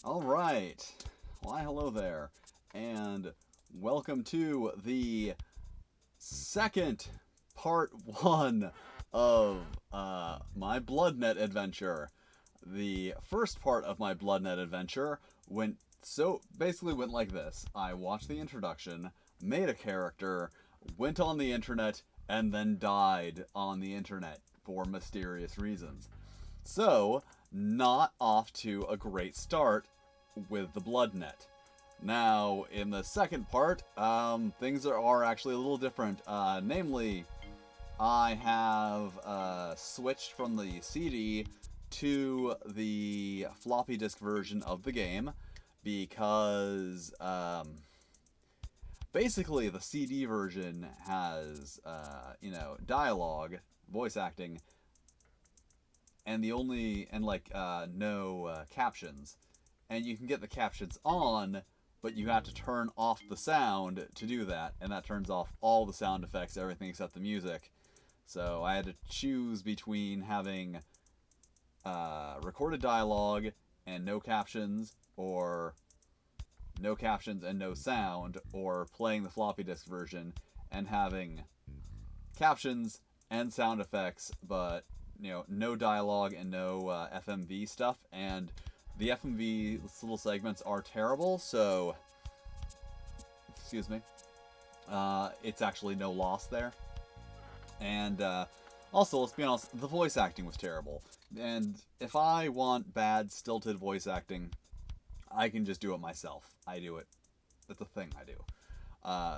All right. Why, hello there, and welcome to the second part one of my BloodNet adventure. The first part of my BloodNet adventure went like this. I watched the introduction, made a character, went on the internet, and then died on the internet for mysterious reasons. So, not off to a great start with the BloodNet. Now, in the second part, things are actually a little different. Namely, I have switched from the CD to the floppy disk version of the game because basically the CD version has, dialogue, voice acting, and no captions, and you can get the captions on, but you have to turn off the sound to do that, and that turns off all the sound effects, everything except the music. So I had to choose between having recorded dialogue and no captions, or no captions and no sound, or playing the floppy disk version and having captions and sound effects, but no dialogue and no FMV stuff. And the FMV little segments are terrible, so excuse me. It's actually no loss there. And also, let's be honest, the voice acting was terrible. And if I want bad, stilted voice acting, I can just do it myself. I do it. That's a thing I do.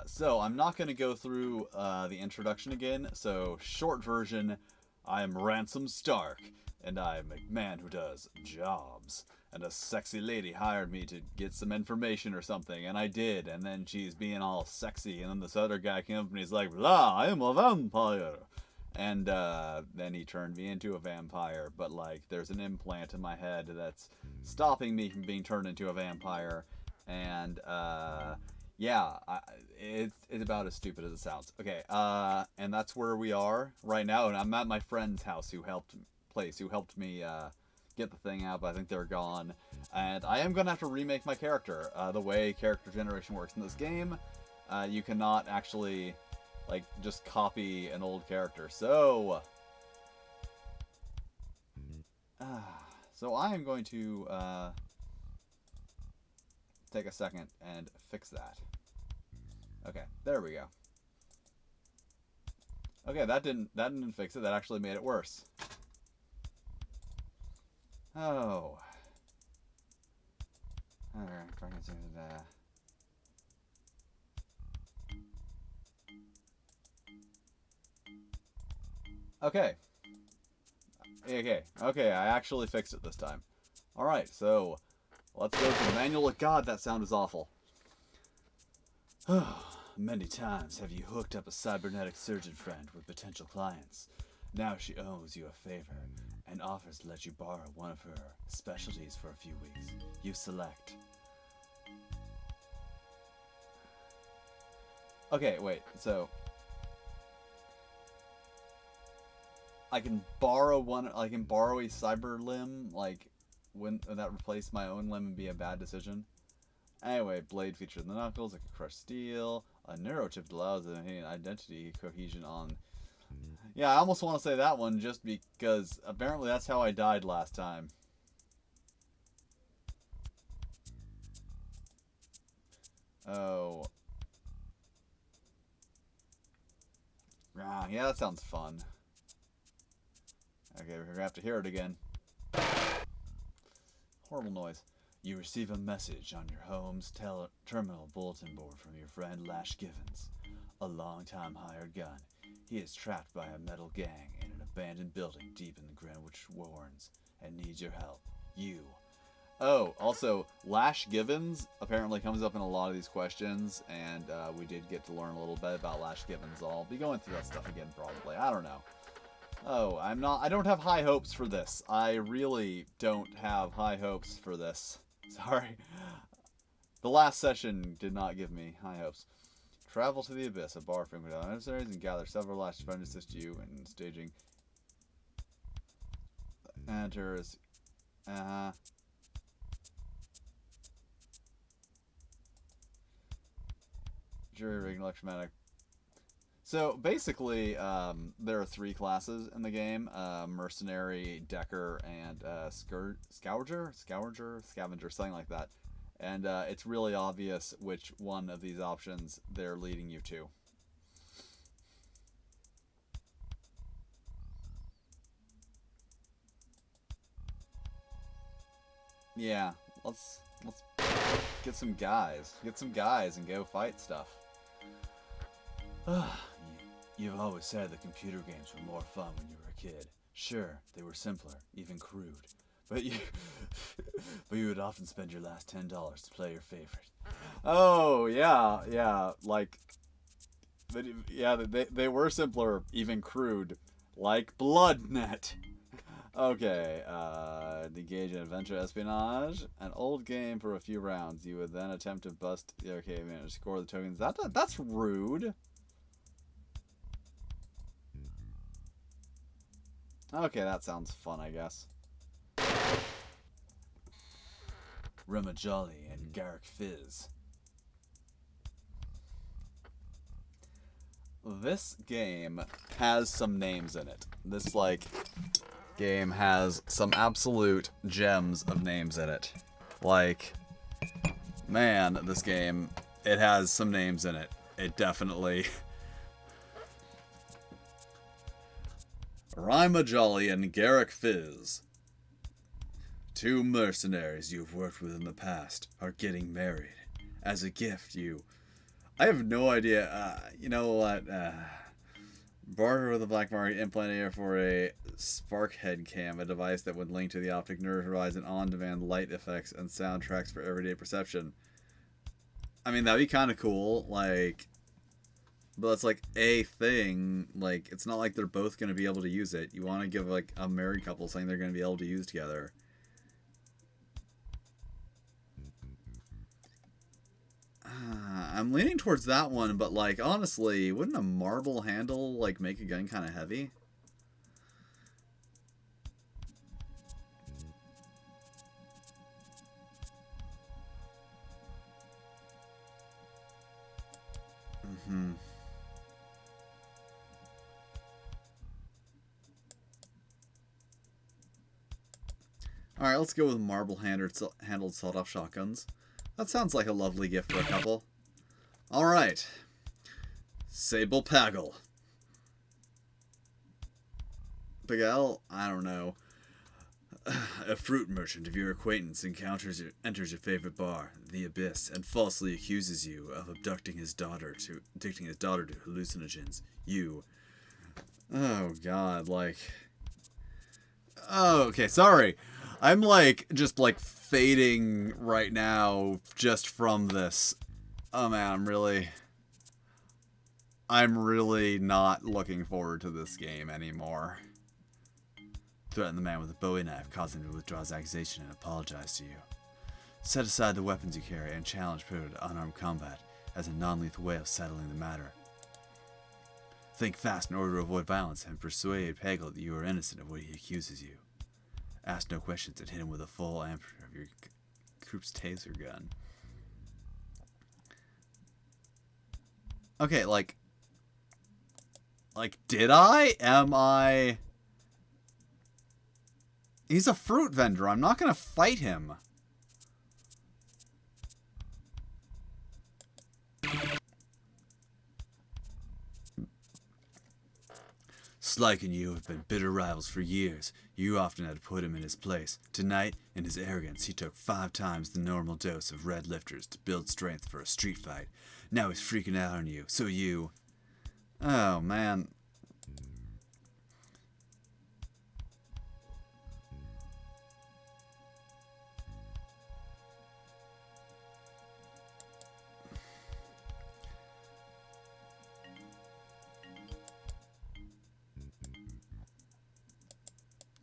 So I'm not going to go through the introduction again. So short version, I am Ransom Stark, and I'm a man who does jobs. And a sexy lady hired me to get some information or something, and I did. And then she's being all sexy, and then this other guy came up and he's like, "Ah, I am a vampire." And then he turned me into a vampire, but like there's an implant in my head that's stopping me from being turned into a vampire. And it's about as stupid as it sounds. Okay, and that's where we are right now, and I'm at my friend's house who helped me get the thing out, but I think they're gone. And I am gonna have to remake my character. The way character generation works in this game, you cannot actually just copy an old character. So I am going to take a second and fix that. Okay, there we go. Okay, that didn't fix it. That actually made it worse. Oh. Alright, trying to change it. Okay. Okay, I actually fixed it this time. Alright, so let's go to the manual. God, that sound is awful. Many times have you hooked up a cybernetic surgeon friend with potential clients. Now she owes you a favor and offers to let you borrow one of her specialties for a few weeks. You select. Okay, wait, so I can borrow a cyber limb, when that replace my own limb and be a bad decision. Anyway, blade featured in the knuckles, it can crush steel. A neurochip allows an identity cohesion on. Yeah, I almost want to say that one just because apparently that's how I died last time. Oh. Yeah, that sounds fun. Okay, we're gonna have to hear it again. Horrible noise. You receive a message on your home's terminal bulletin board from your friend Lash Givens, a long-time hired gun. He is trapped by a metal gang in an abandoned building deep in the Greenwich Warrens and needs your help. You. Oh, also, Lash Givens apparently comes up in a lot of these questions, and we did get to learn a little bit about Lash Givens. I'll be going through that stuff again probably. I don't know. Oh, I don't have high hopes for this. I really don't have high hopes for this. Sorry. The last session did not give me high hopes. Travel to the Abyss, a bar filled with emissaries, and gather several Lash friends to assist you in staging. Enters. jury rigged electromagnetic. So basically, there are 3 classes in the game: mercenary, decker, and scavenger, something like that. And it's really obvious which one of these options they're leading you to. Yeah, let's get some guys. Get some guys and go fight stuff. You've always said the computer games were more fun when you were a kid. Sure, they were simpler, even crude. But you but you would often spend your last $10 to play your favorite. Oh, yeah, like they were simpler, even crude, like BloodNet. Okay, engage in adventure espionage. An old game for a few rounds. You would then attempt to bust the arcade manager, score the tokens. That's rude. Okay, that sounds fun, I guess. Rema Jolly and Garrick Fizz. This game has some names in it. This, like, game has some absolute gems of names in it. Like, man, this game, it has some names in it. It definitely... Rima Jolly and Garrick Fizz. 2 mercenaries you've worked with in the past are getting married. As a gift, I have no idea. You know what? Barter with a black market implanted for a Sparkhead cam, a device that would link to the optic nerve horizon on-demand light effects and soundtracks for everyday perception. I mean, that'd be kind of cool. Like... But it's like a thing. Like, it's not like they're both going to be able to use it. You want to give, like, a married couple something they're going to be able to use together. I'm leaning towards that one, but, like, honestly, wouldn't a marble handle, like, make a gun kind of heavy? Mm-hmm. Alright, let's go with marble-handled sawed-off shotguns. That sounds like a lovely gift for a couple. Alright. Sable Paggle. Big L? I don't know. A fruit merchant of your acquaintance enters your favorite bar, the Abyss, and falsely accuses you of addicting his daughter to hallucinogens. You... Oh, God, like... Oh, okay, sorry. I'm, like, just, like, fading right now just from this. Oh, man, I'm really not looking forward to this game anymore. Threaten the man with a Bowie knife, cause him to withdraw his accusation and apologize to you. Set aside the weapons you carry and challenge Peter to unarmed combat as a non-lethal way of settling the matter. Think fast in order to avoid violence and persuade Pagel that you are innocent of what he accuses you. Ask no questions and hit him with a full ampere of your group's taser gun. Okay, like, did I? Am I? He's a fruit vendor. I'm not gonna fight him. Slyke and you have been bitter rivals for years. You often had to put him in his place. Tonight, in his arrogance, he took 5 times the normal dose of red lifters to build strength for a street fight. Now he's freaking out on you, so you... Oh, man.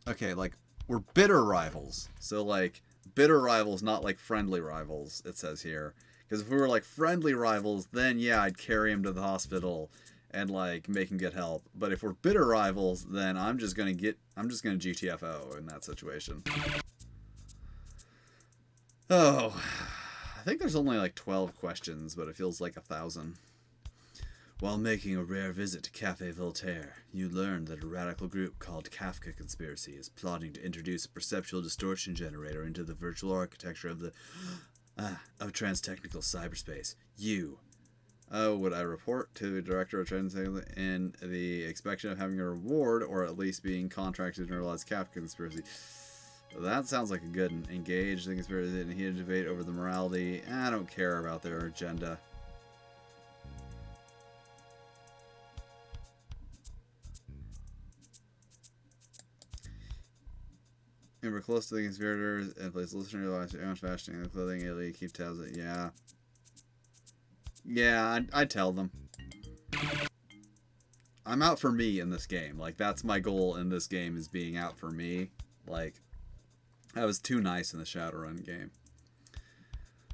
Okay, like, we're bitter rivals. So, like, bitter rivals, not like friendly rivals, it says here. Because if we were like friendly rivals, then yeah, I'd carry him to the hospital and like make him get help. But if we're bitter rivals, then I'm just gonna GTFO in that situation. Oh, I think there's only like 12 questions, but it feels like 1,000. While making a rare visit to Café Voltaire, you learned that a radical group called Kafka Conspiracy is plotting to introduce a perceptual distortion generator into the virtual architecture of the transtechnical cyberspace. You. Oh, would I report to the director of transtechnical in the expectation of having a reward, or at least being contracted to realize Kafka Conspiracy? That sounds like a good one. Engage the conspiracy in a heated debate over the morality. I don't care about their agenda. And we're close to the conspirators and place listener lives everyone's fashioning the clothing area. Keep tabs. Yeah. Yeah, I'd tell them. I'm out for me in this game. Like, that's my goal in this game, is being out for me. Like, I was too nice in the Shadowrun game.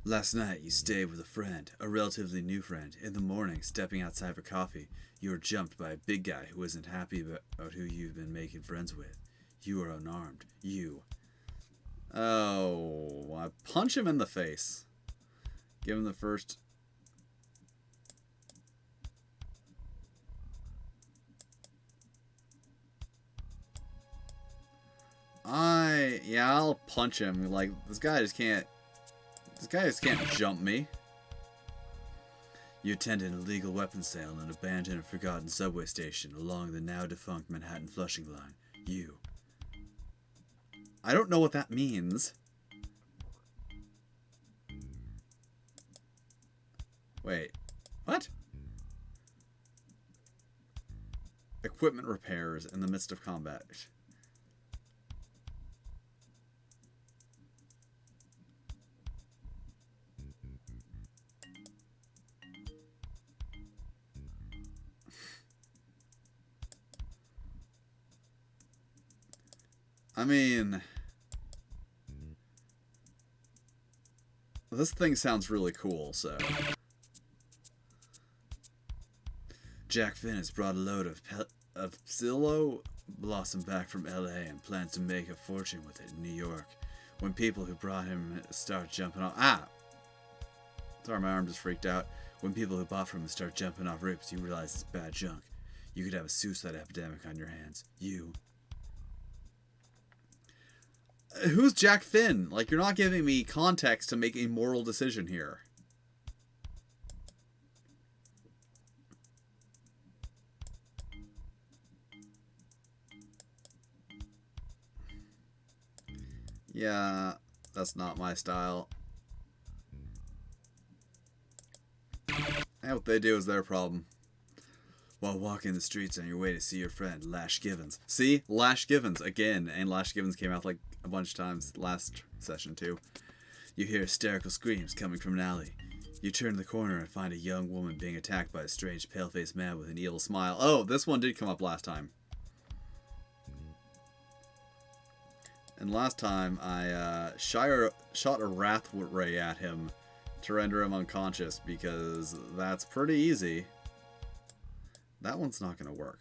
Last night, you stayed with a friend, a relatively new friend. In the morning, stepping outside for coffee, you were jumped by a big guy who isn't happy about who you've been making friends with. You are unarmed. You. Oh, I punch him in the face. Give him the first. Yeah, I'll punch him. Like, this guy just can't jump me. You attended a illegal weapons sale in an abandoned and forgotten subway station along the now defunct Manhattan Flushing line. You. I don't know what that means. Wait. What? Equipment repairs in the midst of combat. I mean, this thing sounds really cool, so. Jack Finn has brought a load of Psillo Blossom back from LA and plans to make a fortune with it in New York. When people who brought him start jumping off... Sorry, my arm just freaked out. When people who bought from him start jumping off rips, you realize it's bad junk. You could have a suicide epidemic on your hands. You. Who's Jack Finn? Like, you're not giving me context to make a moral decision here. Yeah, that's not my style. And what they do is their problem. While walking the streets on your way to see your friend, Lash Givens. See? Lash Givens again. And Lash Givens came out like a bunch of times last session too. You hear hysterical screams coming from an alley. You turn the corner and find a young woman being attacked by a strange pale-faced man with an evil smile. Oh, this one did come up last time. And last time I shot a Wrath Ray at him to render him unconscious, because that's pretty easy. That one's not going to work.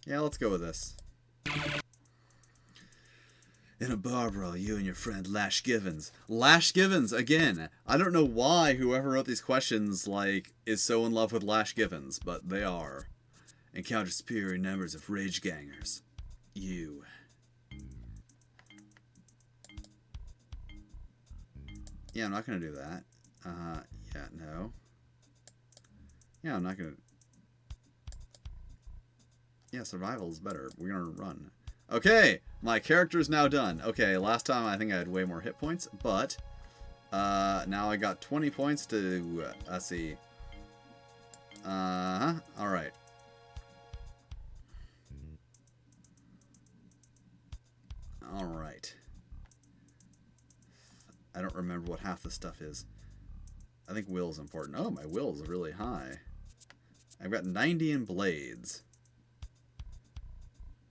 Yeah, let's go with this. In a bar brawl, you and your friend Lash Givens. Lash Givens, again. I don't know why whoever wrote these questions, like, is so in love with Lash Givens, but they are. Encounter superior numbers of rage gangers. You. Yeah, I'm not going to do that. Yeah, no. Yeah, I'm not going to... Yeah, survival is better. We're going to run. Okay, my character's now done. Okay, last time I think I had way more hit points, but now I got 20 points to, let's see. Alright. Alright. I don't remember what half the stuff is. I think will is important. Oh, my will is really high. I've got 90 in blades.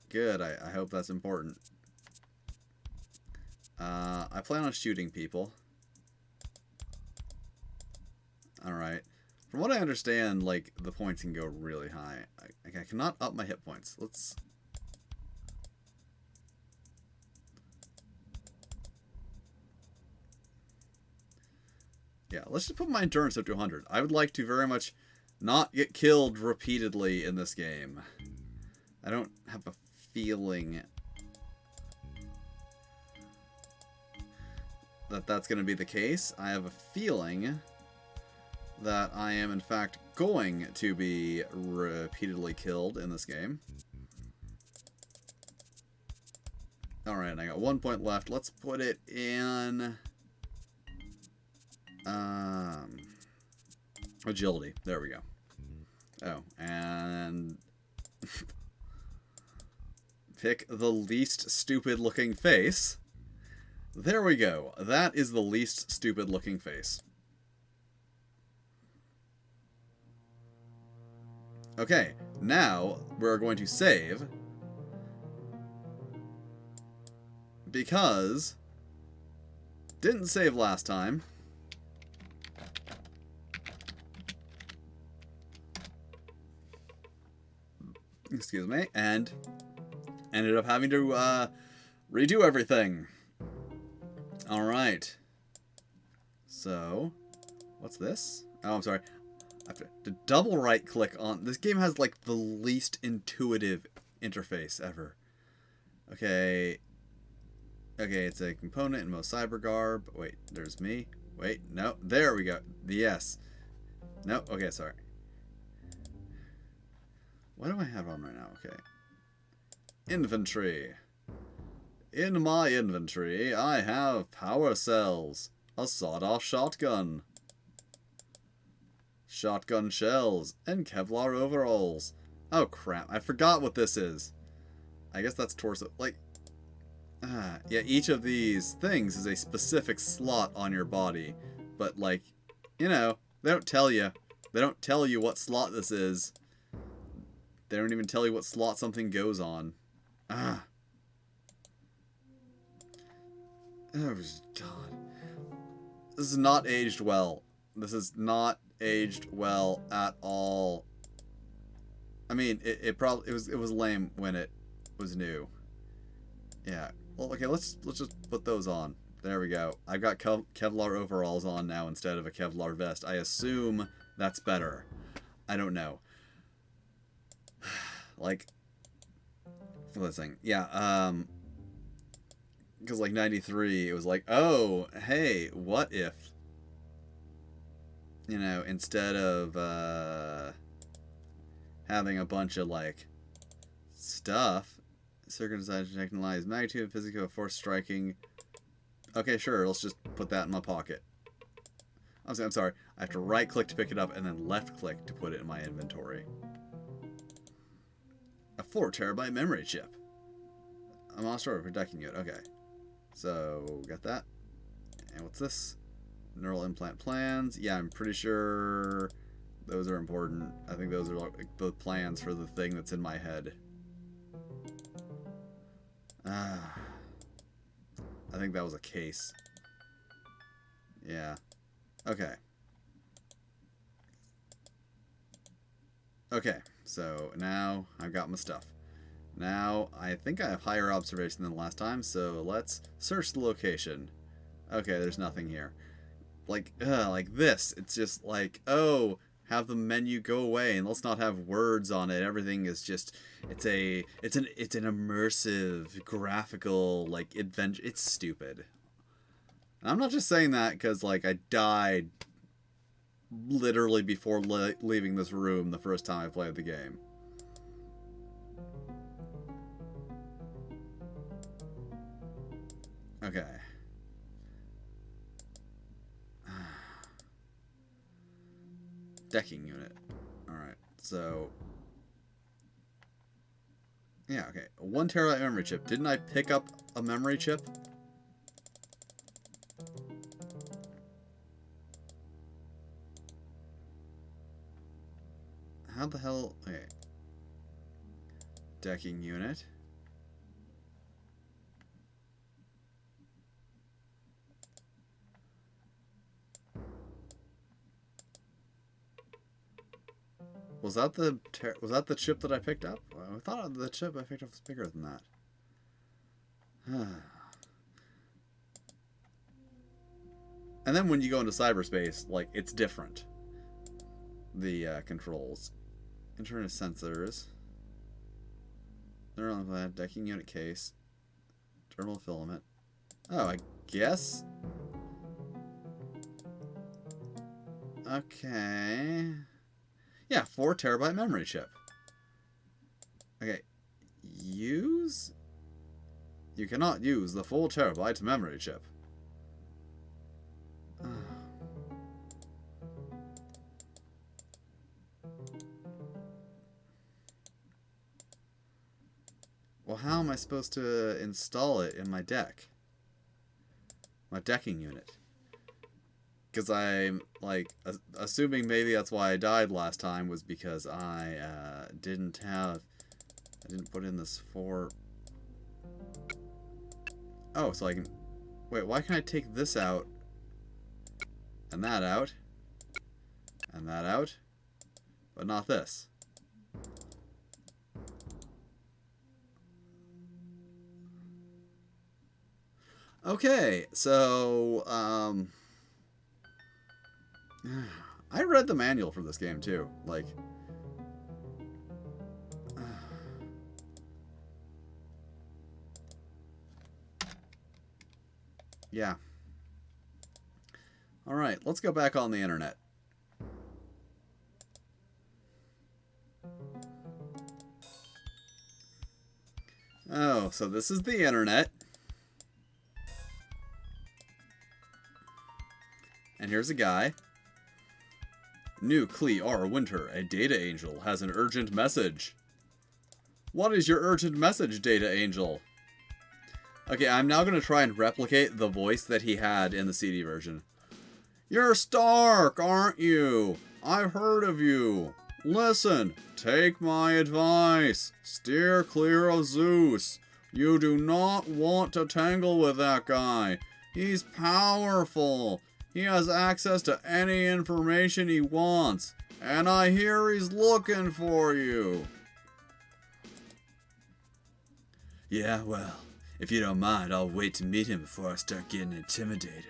Good, I hope that's important. I plan on shooting people. Alright. From what I understand, like, the points can go really high. I cannot up my hit points. Let's... Yeah, let's just put my endurance up to 100. I would like to very much not get killed repeatedly in this game. I don't have a feeling that that's going to be the case. I have a feeling that I am, in fact, going to be repeatedly killed in this game. Alright, I got 1 point left. Let's put it in... agility. There we go. Oh, and... pick the least stupid looking face. There we go. That is the least stupid looking face. Okay, now we're going to save. Because didn't save last time. Excuse me, and ended up having to redo everything. Alright. So, what's this? Oh, I'm sorry. I have to double right click on... This game has like the least intuitive interface ever. Okay. Okay, it's a component in most cyber garb. Wait, there's me. Wait, no. There we go. Yes. No, okay, sorry. What do I have on right now? Okay. Inventory. In my inventory, I have power cells, a sawed-off shotgun, shotgun shells, and Kevlar overalls. Oh crap, I forgot what this is. I guess that's torso. Like, yeah, each of these things is a specific slot on your body. But, like, you know, they don't tell you. They don't tell you what slot this is. They don't even tell you what slot something goes on. Ah. Oh, God. This is not aged well. This is not aged well at all. I mean, it was lame when it was new. Yeah. Well, okay, let's just put those on. There we go. I've got Kevlar overalls on now instead of a Kevlar vest. I assume that's better. I don't know. Like, for this thing. Yeah, because like 93, it was like, oh, hey, what if, you know, instead of having a bunch of like stuff, circumcised to technologize magnitude, physical force striking. Okay, sure, let's just put that in my pocket. I'm sorry, I have to right click to pick it up and then left click to put it in my inventory. A 4 terabyte memory chip. A monster for decking unit. Okay. So, got that. And what's this? Neural implant plans. Yeah, I'm pretty sure those are important. I think those are like the plans for the thing that's in my head. Ah. I think that was a case. Yeah. Okay. Okay, so now I've got my stuff. Now, I think I have higher observation than last time, so let's search the location. Okay, there's nothing here. Like this. It's just like, oh, have the menu go away, and let's not have words on it. Everything is just, it's an immersive, graphical, like, adventure. It's stupid. And I'm not just saying that because, like, I died literally before leaving this room the first time I played the game. Okay. Decking unit. Alright, so... yeah, okay. A 1 terabyte memory chip. Didn't I pick up a memory chip? How the hell... okay. Decking unit. Was that the chip that I picked up? I thought the chip I picked up was bigger than that. And then when you go into cyberspace, like, it's different. The controls. Internet sensors. Neural implant, decking unit case. Terminal filament. Oh, I guess. Okay. Yeah, 4 terabyte memory chip. Okay. Use? You cannot use the full terabyte memory chip. Well, how am I supposed to install it in my deck? My decking unit. Because I'm, like, assuming maybe that's why I died last time was because I didn't put in this 4... Oh, so I can... Wait, why can't I take this out? And that out? And that out? But not this. Okay, so, I read the manual for this game, too. Like... Yeah. Alright, let's go back on the internet. Oh, so this is the internet. And here's a guy. New Clee R. Winter, a data angel, has an urgent message. What is your urgent message, data angel? Okay, I'm now going to try and replicate the voice that he had in the CD version. You're Stark, aren't you? I've heard of you. Listen, take my advice. Steer clear of Zeus. You do not want to tangle with that guy. He's powerful. He has access to any information he wants. And I hear he's looking for you. Yeah, well, if you don't mind, I'll wait to meet him before I start getting intimidated.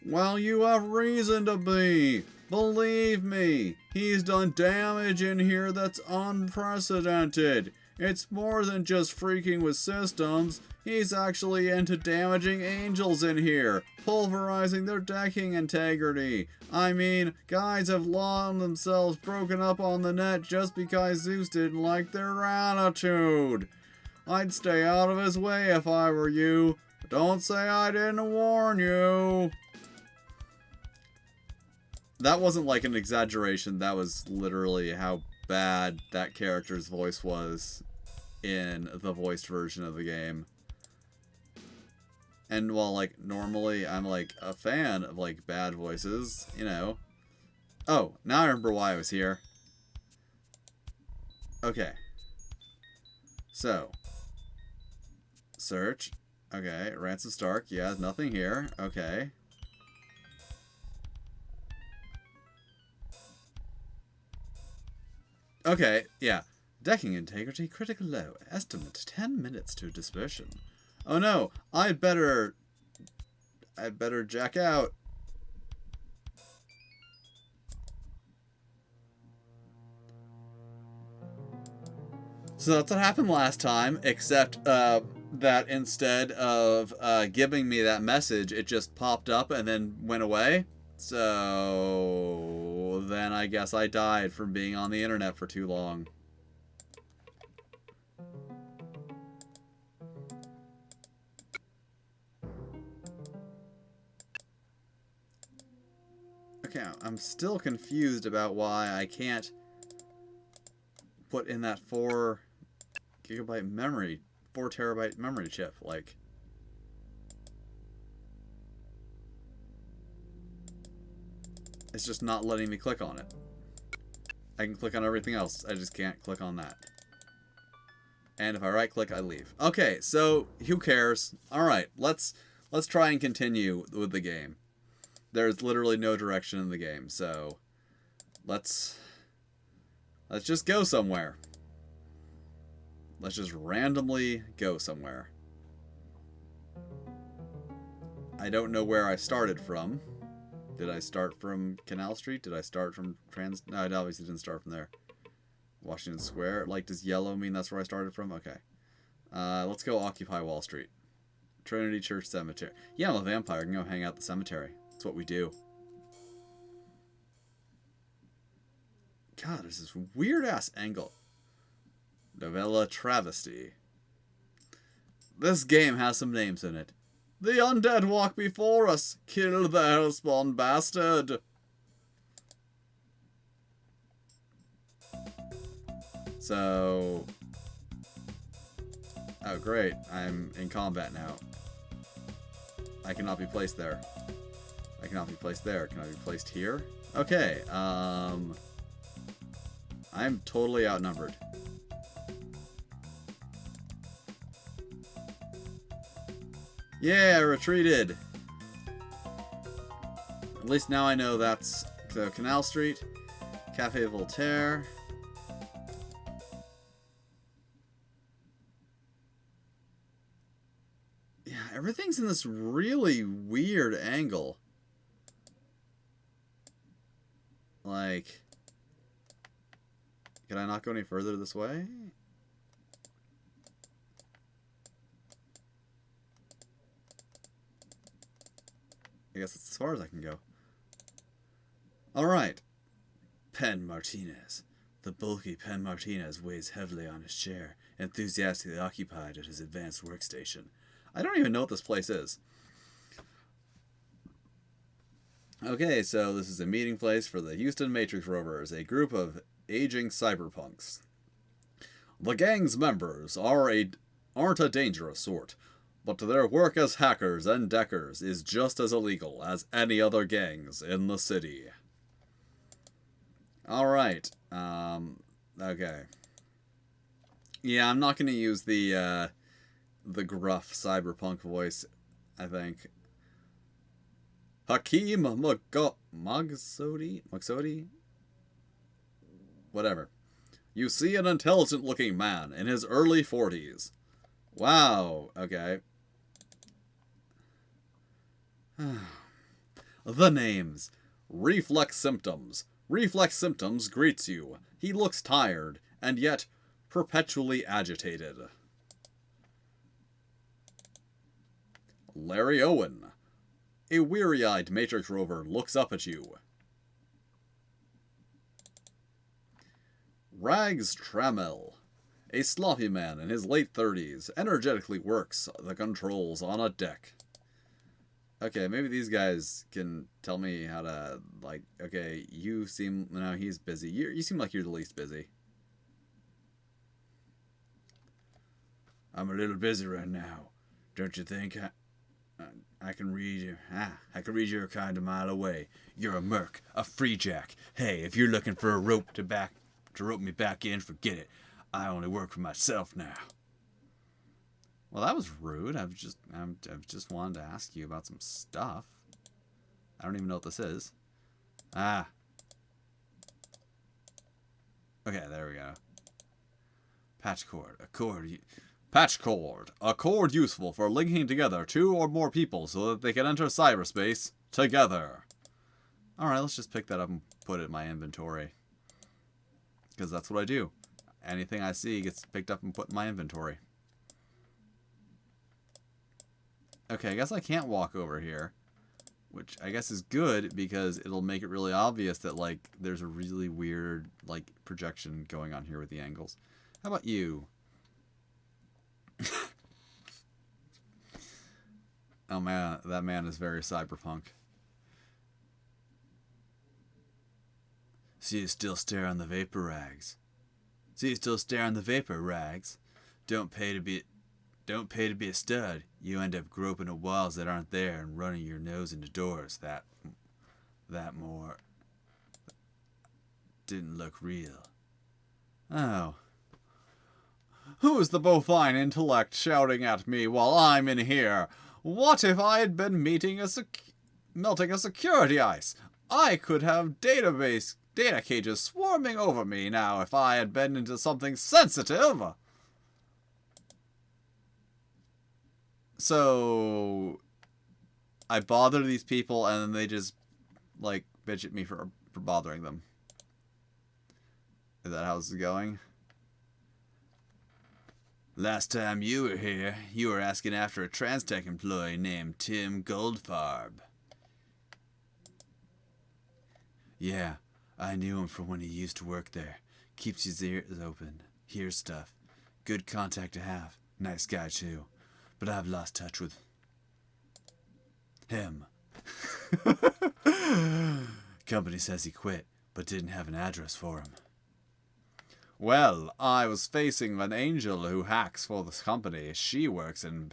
Well, you have reason to be. Believe me, he's done damage in here that's unprecedented. It's more than just freaking with systems. He's actually into damaging angels in here, pulverizing their decking integrity. I mean, guys have long themselves broken up on the net just because Zeus didn't like their attitude. I'd stay out of his way if I were you, but don't say I didn't warn you. That wasn't like an exaggeration, that was literally how bad that character's voice was in the voiced version of the game. And while, like, normally I'm, like, a fan of, like, bad voices, you know. Oh, now I remember why I was here. Okay. So. Search. Okay, Ransom Stark. Yeah, nothing here. Okay. Okay, yeah. Decking integrity critical low. Estimate 10 minutes to dispersion. Oh no, I'd better jack out. So that's what happened last time, except that instead of giving me that message, it just popped up and then went away. So then I guess I died from being on the internet for too long. Okay, I'm still confused about why I can't put in that 4 gigabyte memory, 4 terabyte memory chip, like... It's just not letting me click on it. I can click on everything else, I just can't click on that. And if I right click, I leave. Okay, so who cares? Alright, let's try and continue with the game. There's literally no direction in the game, so let's Let's just go somewhere. Let's just randomly go somewhere. I don't know where I started from. Did I start from Canal Street? Did I start from No, I obviously didn't start from there. Washington Square. Like, does yellow mean that's where I started from? Okay. Let's go occupy Wall Street. Trinity Church Cemetery. Yeah, I'm a vampire. I can go hang out at the cemetery. That's what we do. God, there's this weird-ass angle. Novella Travesty. This game has some names in it. The undead walk before us. Kill the hellspawn bastard. So... Oh, great. I'm in combat now. I cannot be placed there. I cannot be placed there. Can I be placed here? Okay, I'm totally outnumbered. Yeah, I retreated. At least now I know that's... So, Canal Street, Cafe Voltaire. Yeah, everything's in this really weird angle. Like... Can I not go any further this way? I guess that's as far as I can go. Alright. Pen Martinez. The bulky Pen Martinez weighs heavily on his chair, enthusiastically occupied at his advanced workstation. I don't even know what this place is. Okay, so this is a meeting place for the Houston Matrix Rovers, a group of aging cyberpunks. The gang's members aren't a dangerous sort, but their work as hackers and deckers is just as illegal as any other gangs in the city. Alright, okay. Yeah, I'm not going to use the gruff cyberpunk voice, I think. Hakeem Magsodi? Whatever. You see an intelligent-looking man in his early 40s. Wow, okay. The names. Reflex Symptoms. Reflex Symptoms greets you. He looks tired, and yet perpetually agitated. Larry Owen. A weary-eyed Matrix Rover looks up at you. Rags Trammell. A sloppy man in his late 30s energetically works the controls on a deck. Okay, maybe these guys can tell me how to, like, okay, you seem, no, he's busy. You seem like you're the least busy. I'm a little busy right now. Don't you think? I can read you. I can read your kind a mile away. You're a merc, a free jack. Hey, if you're looking for a rope to rope me back in, forget it. I only work for myself now. Well, that was rude. I've just wanted to ask you about some stuff. I don't even know what this is. Ah. Okay, there we go. Patch cord. Patch cord. A cord useful for linking together 2 or more people so that they can enter cyberspace together. Alright, let's just pick that up and put it in my inventory. Because that's what I do. Anything I see gets picked up and put in my inventory. Okay, I guess I can't walk over here. Which I guess is good because it'll make it really obvious that, like, there's a really weird, like, projection going on here with the angles. How about you? Oh man, that man is very cyberpunk. See you still stare on the vapor rags. See you still stare on the vapor rags. Don't pay to be a stud. You end up groping at walls that aren't there and running your nose into doors that more didn't look real. Oh. Who's the bovine intellect shouting at me while I'm in here? What if I had been melting a security ice? I could have database Data cages swarming over me now if I had been into something sensitive. So I bother these people and then they just like bitch at me for bothering them. Is that how this is going? Last time you were here, you were asking after a Transtech employee named Tim Goldfarb. Yeah, I knew him from when he used to work there. Keeps his ears open, hears stuff. Good contact to have. Nice guy too. But I've lost touch with him. Company says he quit, but didn't have an address for him. Well, I was facing an angel who hacks for this company. She works in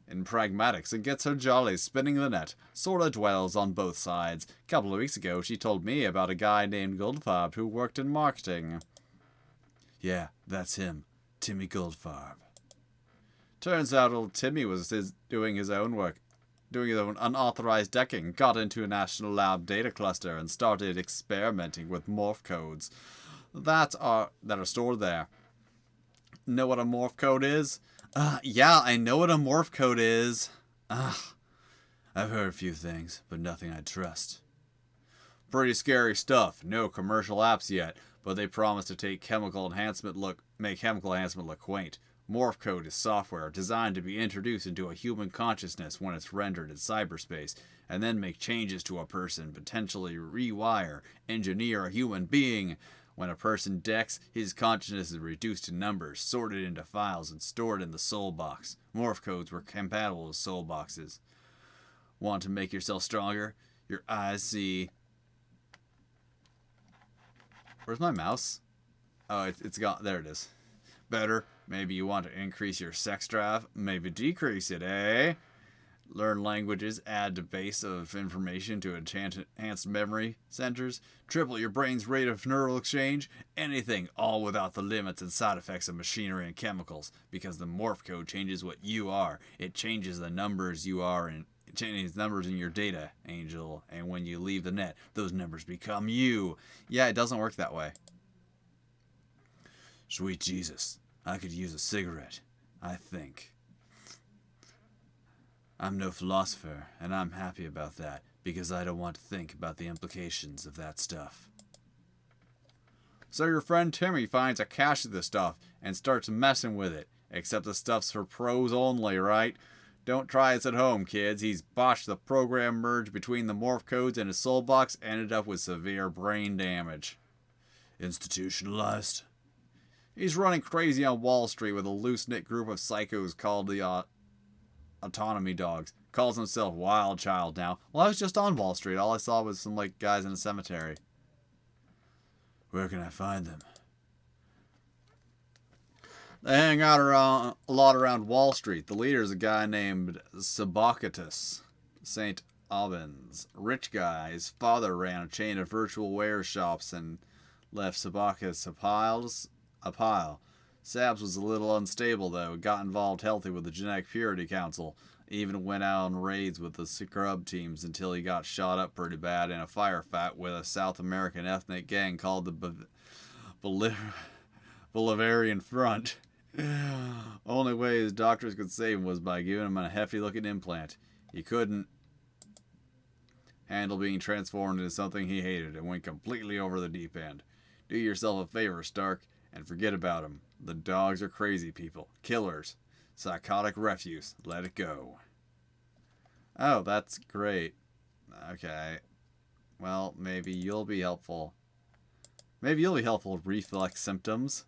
pragmatics and gets her jollies spinning the net. Sorta dwells on both sides. Couple of weeks ago, she told me about a guy named Goldfarb who worked in marketing. Yeah, that's him. Timmy Goldfarb. Turns out old Timmy was doing his own work. Doing his own unauthorized decking, got into a national lab data cluster and started experimenting with morph codes that are stored there. Know what a morph code is? Yeah, I know what a morph code is. I've heard a few things, but nothing I trust. Pretty scary stuff. No commercial apps yet, but they promise to make chemical enhancement look quaint. Morph code is software designed to be introduced into a human consciousness when it's rendered in cyberspace, and then make changes to a person, potentially engineer a human being. When a person decks, his consciousness is reduced to numbers, sorted into files, and stored in the soul box. Morph codes were compatible with soul boxes. Want to make yourself stronger? Your eyes see... Where's my mouse? Oh, it's gone. There it is. Better. Maybe you want to increase your sex drive. Maybe decrease it, eh? Learn languages. Add a base of information to enhance memory centers. Triple your brain's rate of neural exchange. Anything, all without the limits and side effects of machinery and chemicals. Because the morph code changes what you are. It changes the numbers you are and it changes numbers in your data, Angel. And when you leave the net, those numbers become you. Yeah, it doesn't work that way. Sweet Jesus. I could use a cigarette, I think. I'm no philosopher, and I'm happy about that, because I don't want to think about the implications of that stuff. So your friend Timmy finds a cache of this stuff, and starts messing with it. Except the stuff's for pros only, right? Don't try this at home, kids. He's botched the program merge between the morph codes and his soul box, ended up with severe brain damage. Institutionalized. He's running crazy on Wall Street with a loose-knit group of psychos called the Autonomy Dogs. Calls himself Wild Child now. Well, I was just on Wall Street. All I saw was some guys in a cemetery. Where can I find them? They hang out a lot around Wall Street. The leader is a guy named Sabakatus. St. Albans. Rich guy. His father ran a chain of virtual wear shops and left Sabakatus a pile. Sabs was a little unstable, though. Got involved healthy with the Genetic Purity Council. Even went out on raids with the scrub teams until he got shot up pretty bad in a firefight with a South American ethnic gang called the Bolivarian Front. Only way his doctors could save him was by giving him a hefty-looking implant. He couldn't handle being transformed into something he hated and went completely over the deep end. Do yourself a favor, Stark, and forget about him. The dogs are crazy people. Killers. Psychotic refuse. Let it go. Oh, that's great. Okay. Well, maybe you'll be helpful. Maybe you'll be helpful with reflex symptoms.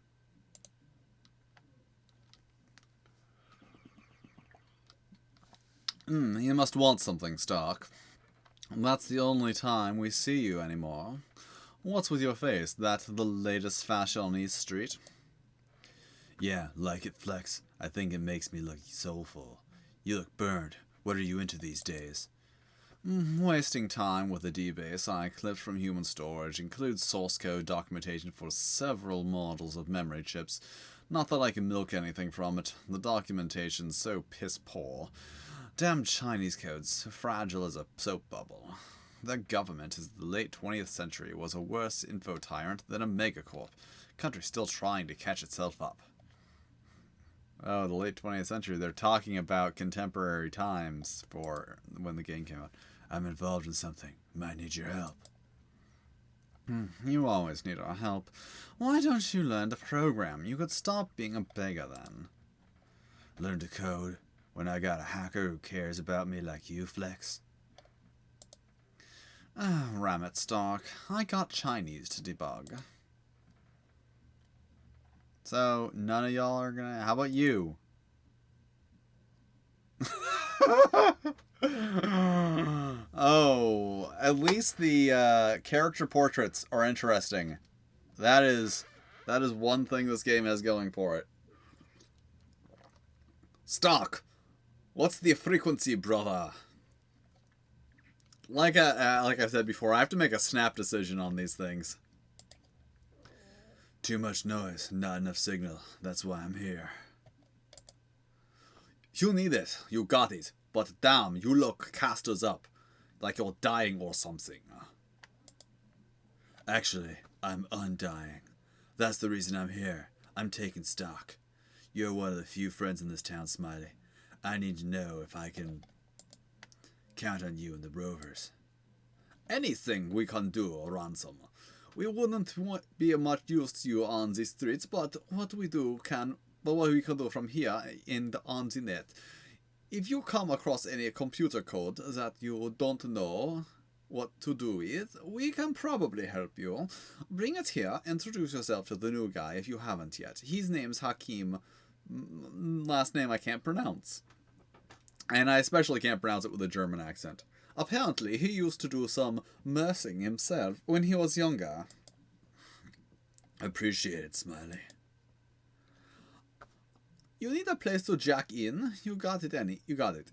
You must want something, Stark. That's the only time we see you anymore. What's with your face? That the latest fashion on East Street? Yeah, like it, Flex. I think it makes me look soulful. You look burned. What are you into these days? Wasting time with the D-base I clipped from human storage. Includes source code documentation for several models of memory chips. Not that I can milk anything from it. The documentation's so piss poor. Damn Chinese code's fragile as a soap bubble. The government is the late 20th century was a worse info tyrant than a megacorp. Country still trying to catch itself up. Oh, the late 20th century. They're talking about contemporary times for when the game came out. I'm involved in something. Might need your help. You always need our help. Why don't you learn to program? You could stop being a beggar then. Learn to code when I got a hacker who cares about me like you, Flex? Ah, ram it, Stark. I got Chinese to debug. So, none of y'all are gonna... How about you? Oh, at least the character portraits are interesting. That is one thing this game has going for it. Stark, what's the frequency, brother? Like I said before, I have to make a snap decision on these things. Too much noise, not enough signal. That's why I'm here. You need it. You got it. But damn, you look cast us up. Like you're dying or something. Actually, I'm undying. That's the reason I'm here. I'm taking stock. You're one of the few friends in this town, Smiley. I need to know if I can count on you and the Rovers. Anything we can do, Ransom. We wouldn't be much use to you on the streets, but what we can do from here on the net. If you come across any computer code that you don't know what to do with, we can probably help you. Bring it here, introduce yourself to the new guy if you haven't yet. His name's Hakim, last name I can't pronounce. And I especially can't pronounce it with a German accent. Apparently, he used to do some nursing himself when he was younger. Appreciate it, Smiley. You need a place to jack in? You got it.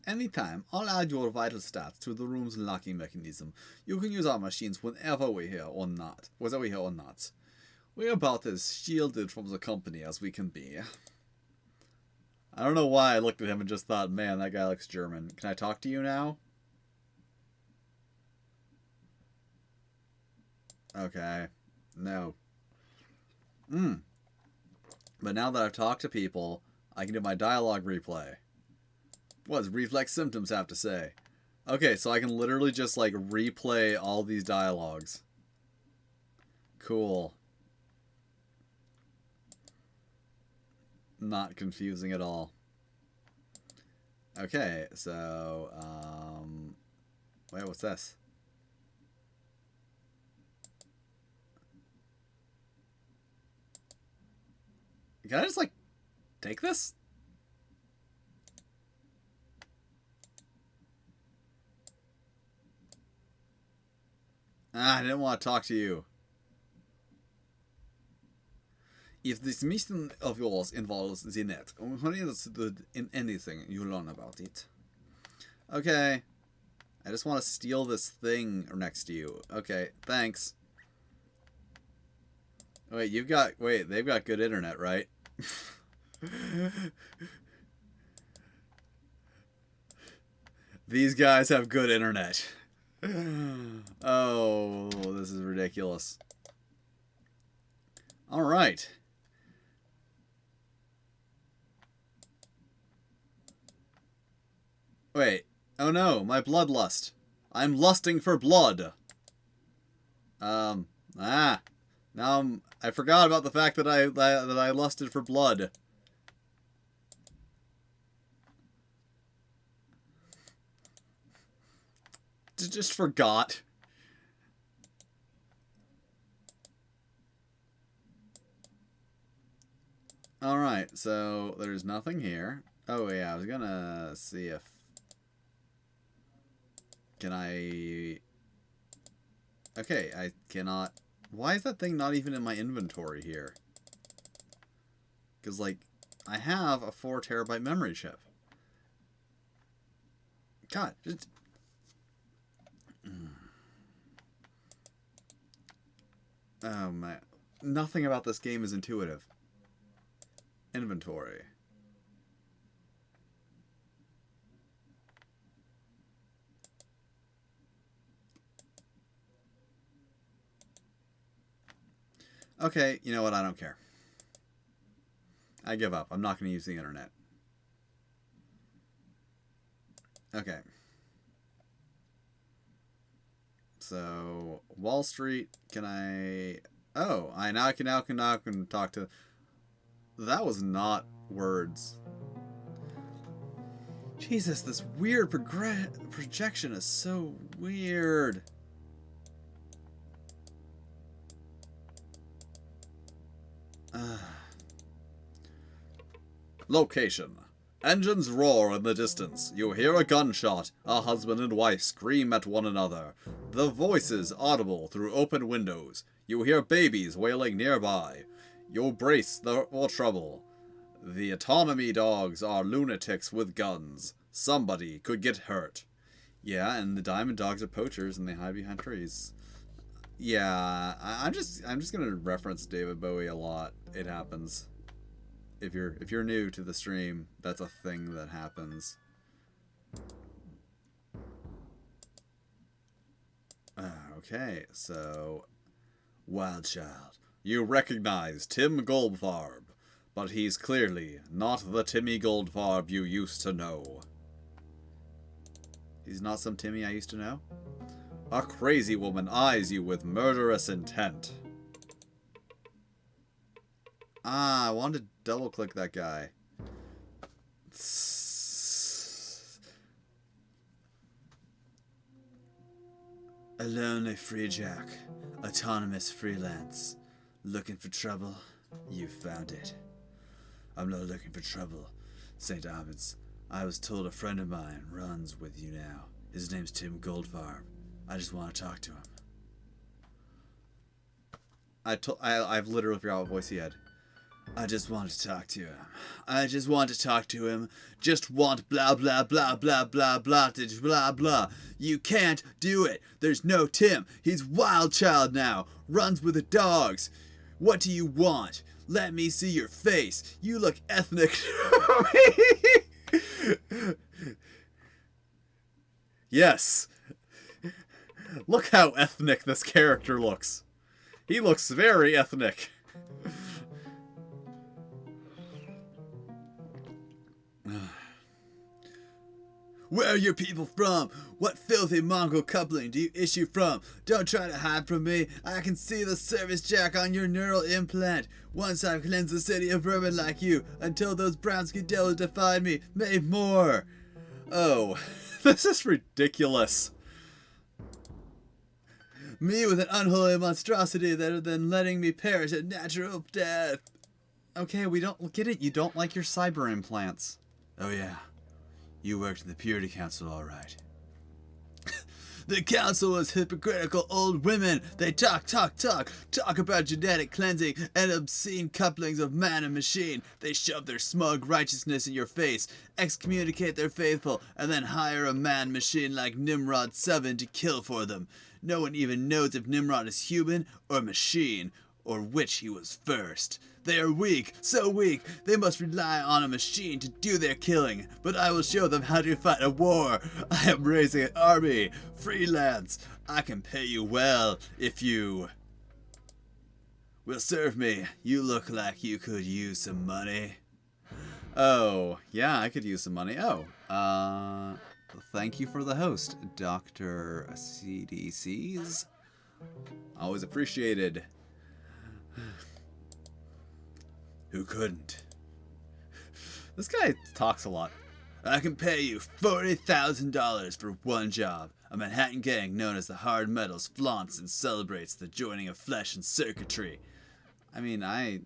Anytime. I'll add your vital stats to the room's locking mechanism. You can use our machines whenever we're here or not. We're about as shielded from the company as we can be. I don't know why I looked at him and just thought, man, that guy looks German. Can I talk to you now? Okay. No. But now that I've talked to people, I can do my dialogue replay. What does reflex symptoms have to say? Okay, so I can literally just, like, replay all these dialogues. Cool. Not confusing at all. Okay, so, wait, what's this? Can I just, like, take this? I didn't want to talk to you. If this mission of yours involves the net, I'm interested in anything you learn about it. Okay. I just want to steal this thing next to you. Okay, thanks. Wait, they've got good internet, right? These guys have good internet. Oh, this is ridiculous. Alright. Wait. Oh no, my bloodlust. I'm lusting for blood. Now I forgot about the fact that I lusted for blood. Just forgot. Alright, so there's nothing here. Oh yeah, I was gonna see if... Can I... Okay, I cannot... Why is that thing not even in my inventory here? Because, like, I have a 4 terabyte memory chip. God, just... Oh, man. Nothing about this game is intuitive. Inventory. Okay, you know what? I don't care. I give up. I'm not going to use the internet. Okay. So, Wall Street, can I... Oh, I now can talk to... That was not words. Jesus, this weird projection is so weird. Location. Engines roar in the distance. You hear a gunshot. A husband and wife scream at one another. The voices audible through open windows. You hear babies wailing nearby. You brace for trouble. The autonomy dogs are lunatics with guns. Somebody could get hurt. Yeah, and the diamond dogs are poachers and they hide behind trees. Yeah, I'm just gonna reference David Bowie a lot. It happens. If you're new to the stream, that's a thing that happens. Okay, so Wild Child. You recognize Tim Goldfarb, but he's clearly not the Timmy Goldfarb you used to know. He's not some Timmy I used to know? A crazy woman eyes you with murderous intent. Ah, I wanted to double-click that guy. A lonely free jack. Autonomous freelance. Looking for trouble? You found it. I'm not looking for trouble, St. Albans. I was told a friend of mine runs with you now. His name's Tim Goldfarb. I just want to talk to him. I've literally forgot what voice he had. I just want to talk to him. I just want to talk to him. Just want blah blah blah blah blah blah blah blah. You can't do it. There's no Tim. He's Wild Child now. Runs with the dogs. What do you want? Let me see your face. You look ethnic. Yes. Look how ethnic this character looks. He looks very ethnic. Where are your people from? What filthy Mongol coupling do you issue from? Don't try to hide from me. I can see the service jack on your neural implant. Once I've cleansed the city of vermin like you, until those brown skedaddles defied me, made more. Oh, this is ridiculous. Me with an unholy monstrosity that have been letting me perish a natural death. Okay, we don't get it. You don't like your cyber implants. Oh yeah. You worked in the Purity Council, all right. The council was hypocritical old women. They talk about genetic cleansing and obscene couplings of man and machine. They shove their smug righteousness in your face, excommunicate their faithful, and then hire a man-machine like Nimrod 7 to kill for them. No one even knows if Nimrod is human or machine, or which he was first. They are weak, so weak, they must rely on a machine to do their killing. But I will show them how to fight a war. I am raising an army. Freelance. I can pay you well if you will serve me. You look like you could use some money. Oh, yeah, I could use some money. Oh, thank you for the host, Dr. CDCs. Always appreciated. Who couldn't? This guy talks a lot. I can pay you $40,000 for one job. A Manhattan gang known as the Hard Metals flaunts and celebrates the joining of flesh and circuitry. I mean, I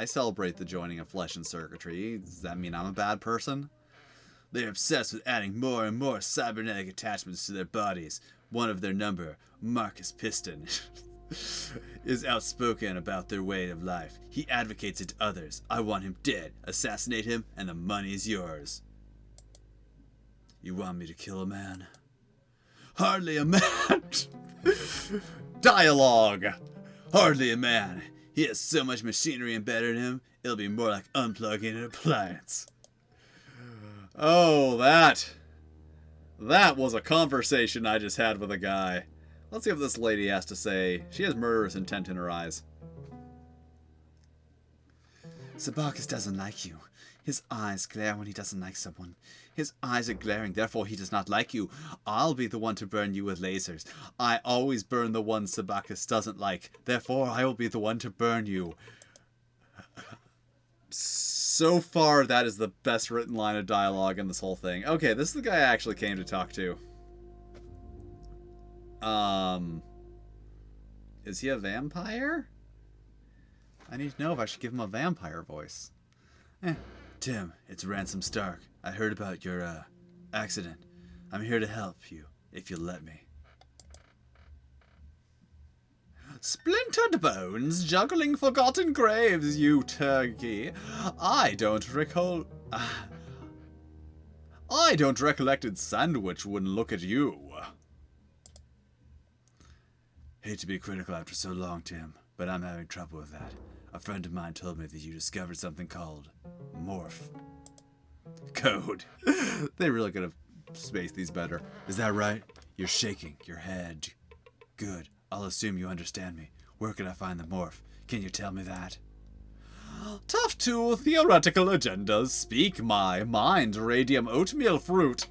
celebrate the joining of flesh and circuitry. Does that mean I'm a bad person? They're obsessed with adding more and more cybernetic attachments to their bodies. One of their number, Marcus Piston, is outspoken about their way of life. He advocates it to others. I want him dead. Assassinate him, and the money is yours. You want me to kill a man? Hardly a man. Dialogue. Hardly a man. He has so much machinery embedded in him, it'll be more like unplugging an appliance. Oh, that was a conversation I just had with a guy. Let's see what this lady has to say. She has murderous intent in her eyes. Sabakis doesn't like you. His eyes glare when he doesn't like someone. His eyes are glaring, therefore he does not like you. I'll be the one to burn you with lasers. I always burn the ones Sabakis doesn't like, therefore I will be the one to burn you. So far, that is the best written line of dialogue in this whole thing. Okay, this is the guy I actually came to talk to. Is he a vampire? I need to know if I should give him a vampire voice. Tim, it's Ransom Stark. I heard about your, accident. I'm here to help you, if you'll let me. Splintered bones, juggling forgotten graves, you turkey. I don't recollected Sandwich wouldn't look at you. Hate to be critical after so long, Tim, but I'm having trouble with that. A friend of mine told me that you discovered something called morph code. They really could have spaced these better. Is that right? You're shaking your head. Good. I'll assume you understand me. Where can I find the morph? Can you tell me that? Tough to theoretical agendas. Speak my mind, radium oatmeal fruit.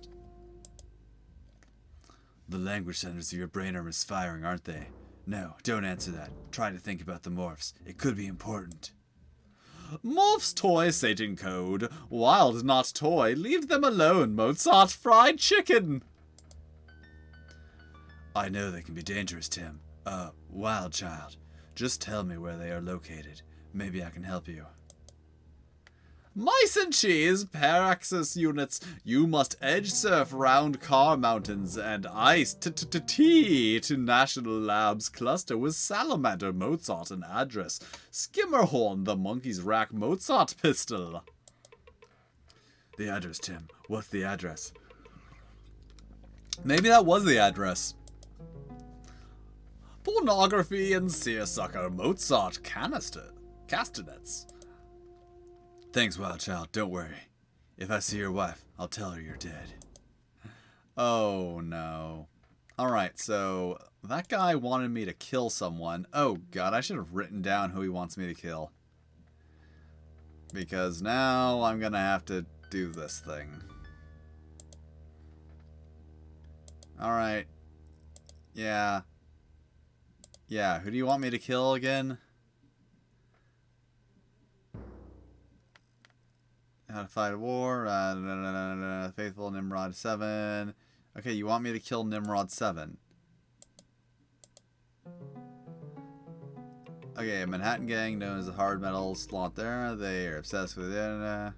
The language centers of your brain are misfiring, aren't they? No, don't answer that. Try to think about the morphs. It could be important. Morphs toy, Satan code. Wild, not toy. Leave them alone, Mozart fried chicken. I know they can be dangerous, Tim. Wild child. Just tell me where they are located. Maybe I can help you. Mice and cheese, paraxis units. You must edge surf round car mountains and ice tea to National Labs cluster with salamander Mozart and address. Skimmerhorn, the monkey's rack Mozart pistol. The address, Tim. What's the address? Maybe that was the address. Pornography and seersucker Mozart castanets. Thanks, wild child. Don't worry. If I see your wife, I'll tell her you're dead. Oh, no. Alright, so that guy wanted me to kill someone. Oh, God, I should have written down who he wants me to kill. Because now I'm going to have to do this thing. Alright. Yeah. Yeah, who do you want me to kill again? How to fight a war. Faithful Nimrod 7. Okay, you want me to kill Nimrod 7. Okay, Manhattan Gang, known as the Hard Metal Slot there. They are obsessed with it.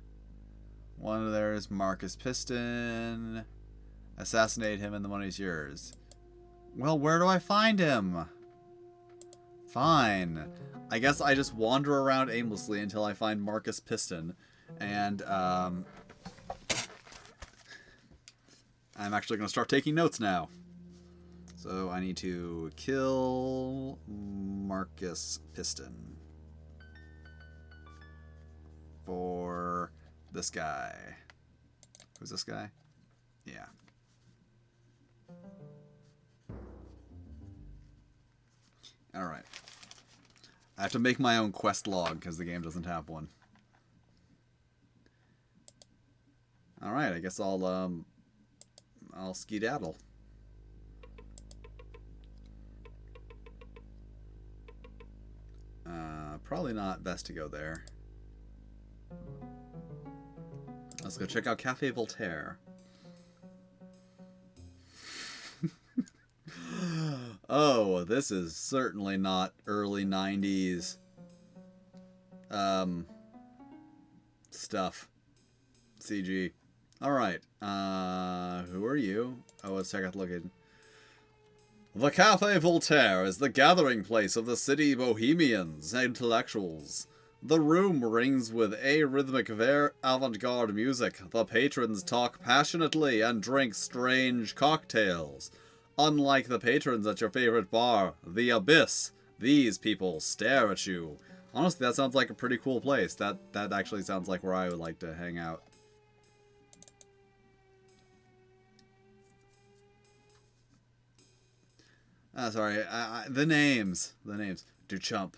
One of theirs, Marcus Piston. Assassinate him and the money's yours. Well, where do I find him? Fine. I guess I just wander around aimlessly until I find Marcus Piston. And, I'm actually going to start taking notes now. So I need to kill Marcus Piston. For this guy. Who's this guy? Yeah. Alright. I have to make my own quest log because the game doesn't have one. Alright, I guess I'll skedaddle. Probably not best to go there. Let's go check out Cafe Voltaire. Oh, this is certainly not early 90s stuff. CG. Alright, who are you? Oh, let's check out looking. The Café Voltaire is the gathering place of the city bohemians, intellectuals. The room rings with arrhythmic avant-garde music. The patrons talk passionately and drink strange cocktails. Unlike the patrons at your favorite bar, the Abyss, these people stare at you. Honestly, that sounds like a pretty cool place. That actually sounds like where I would like to hang out. Sorry, the names. Duchamp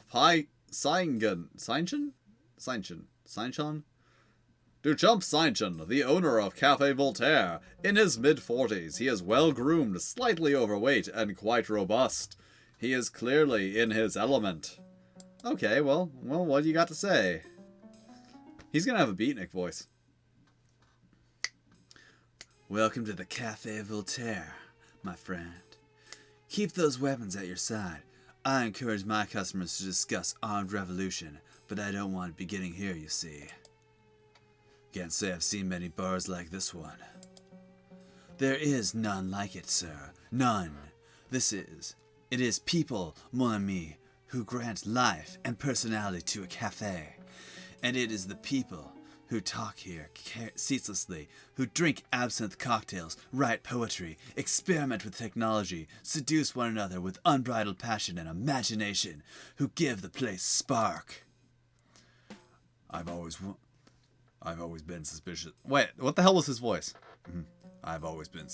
Pi Seingen? Seinchon? Duchamp Seinchon, the owner of Café Voltaire. In his mid-40s, he is well-groomed, slightly overweight, and quite robust. He is clearly in his element. Okay, well, what do you got to say? He's gonna have a beatnik voice. Welcome to the Café Voltaire, my friend. Keep those weapons at your side. I encourage my customers to discuss armed revolution, but I don't want it beginning here, you see. Can't say I've seen many bars like this one. There is none like it, sir. None. It is people, mon ami, who grant life and personality to a cafe. And it is the people who talk here ceaselessly, who drink absinthe cocktails, write poetry, experiment with technology, seduce one another with unbridled passion and imagination, who give the place spark. I've always been suspicious. Wait, what the hell was his voice? I've always been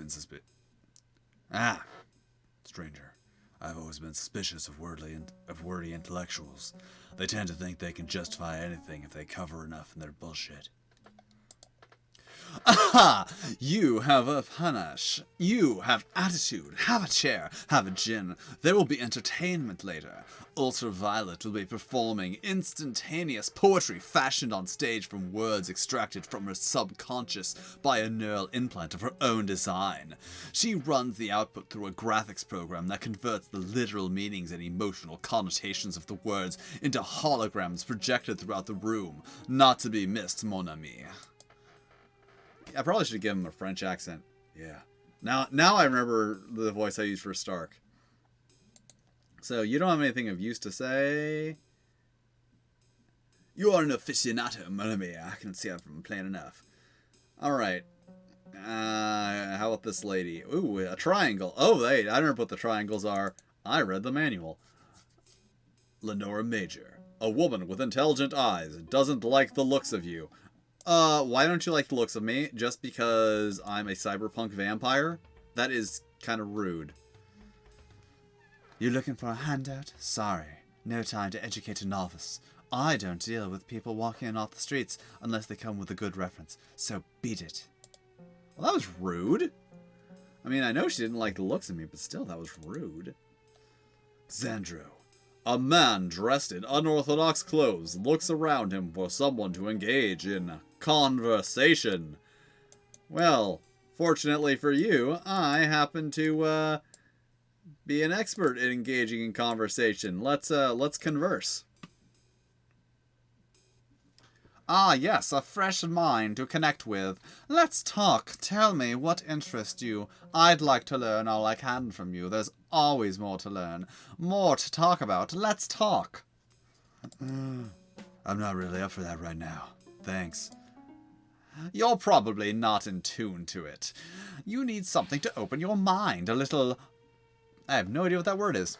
suspicious. Stranger. I've always been suspicious of wordy intellectuals. They tend to think they can justify anything if they cover enough in their bullshit. Aha! You have a panache. You have attitude. Have a chair. Have a gin. There will be entertainment later. Ultraviolet will be performing instantaneous poetry fashioned on stage from words extracted from her subconscious by a neural implant of her own design. She runs the output through a graphics program that converts the literal meanings and emotional connotations of the words into holograms projected throughout the room. Not to be missed, mon ami. I probably should give him a French accent. Yeah. Now I remember the voice I used for Stark. So, you don't have anything of use to say? You are an aficionado, mon ami. I can see I've been playing enough. Alright. How about this lady? Ooh, a triangle. Oh, wait, I remember what the triangles are. I read the manual. Lenora Major. A woman with intelligent eyes. Doesn't like the looks of you. Why don't you like the looks of me? Just because I'm a cyberpunk vampire? That is kind of rude. You looking for a handout? Sorry. No time to educate a novice. I don't deal with people walking in off the streets unless they come with a good reference. So beat it. Well, that was rude. I mean, I know she didn't like the looks of me, but still, that was rude. Xandro. A man dressed in unorthodox clothes looks around him for someone to engage in conversation. Well, fortunately for you, I happen to be an expert in engaging in conversation. Let's converse. Ah, yes, a fresh mind to connect with. Let's talk. Tell me what interests you. I'd like to learn all I can from you. There's always more to learn. More to talk about. Let's talk. I'm not really up for that right now. Thanks. You're probably not in tune to it. You need something to open your mind. A little... I have no idea what that word is.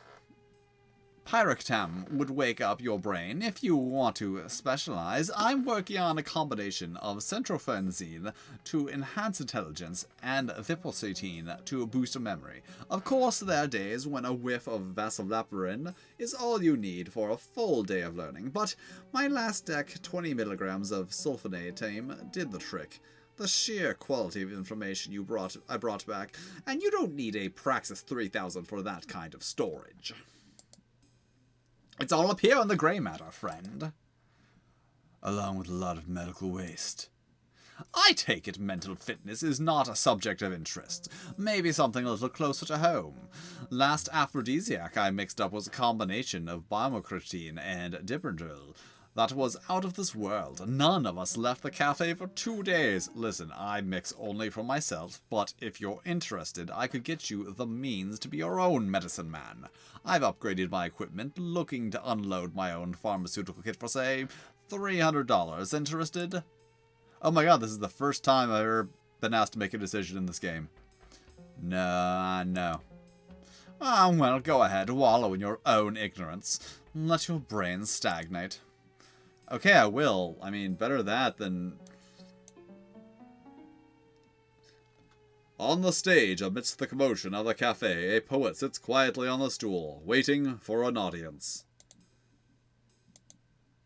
Pyroctam would wake up your brain. If you want to specialize, I'm working on a combination of centrofenzine to enhance intelligence and vipocytine to boost memory. Of course, there are days when a whiff of vasovaporin is all you need for a full day of learning, but my last deck, 20 milligrams of sulfonatine, did the trick. The sheer quality of information I brought back, and you don't need a Praxis 3000 for that kind of storage. It's all up here on the grey matter, friend. Along with a lot of medical waste. I take it mental fitness is not a subject of interest. Maybe something a little closer to home. Last aphrodisiac I mixed up was a combination of bimocretine and diperdil. That was out of this world. None of us left the cafe for 2 days. Listen, I mix only for myself, but if you're interested, I could get you the means to be your own medicine man. I've upgraded my equipment, looking to unload my own pharmaceutical kit for, say, $300. Interested? Oh my god, this is the first time I've ever been asked to make a decision in this game. No. Well, go ahead, wallow in your own ignorance. Let your brain stagnate. Okay, I will. I mean, better that than... On the stage, amidst the commotion of the cafe, a poet sits quietly on the stool, waiting for an audience.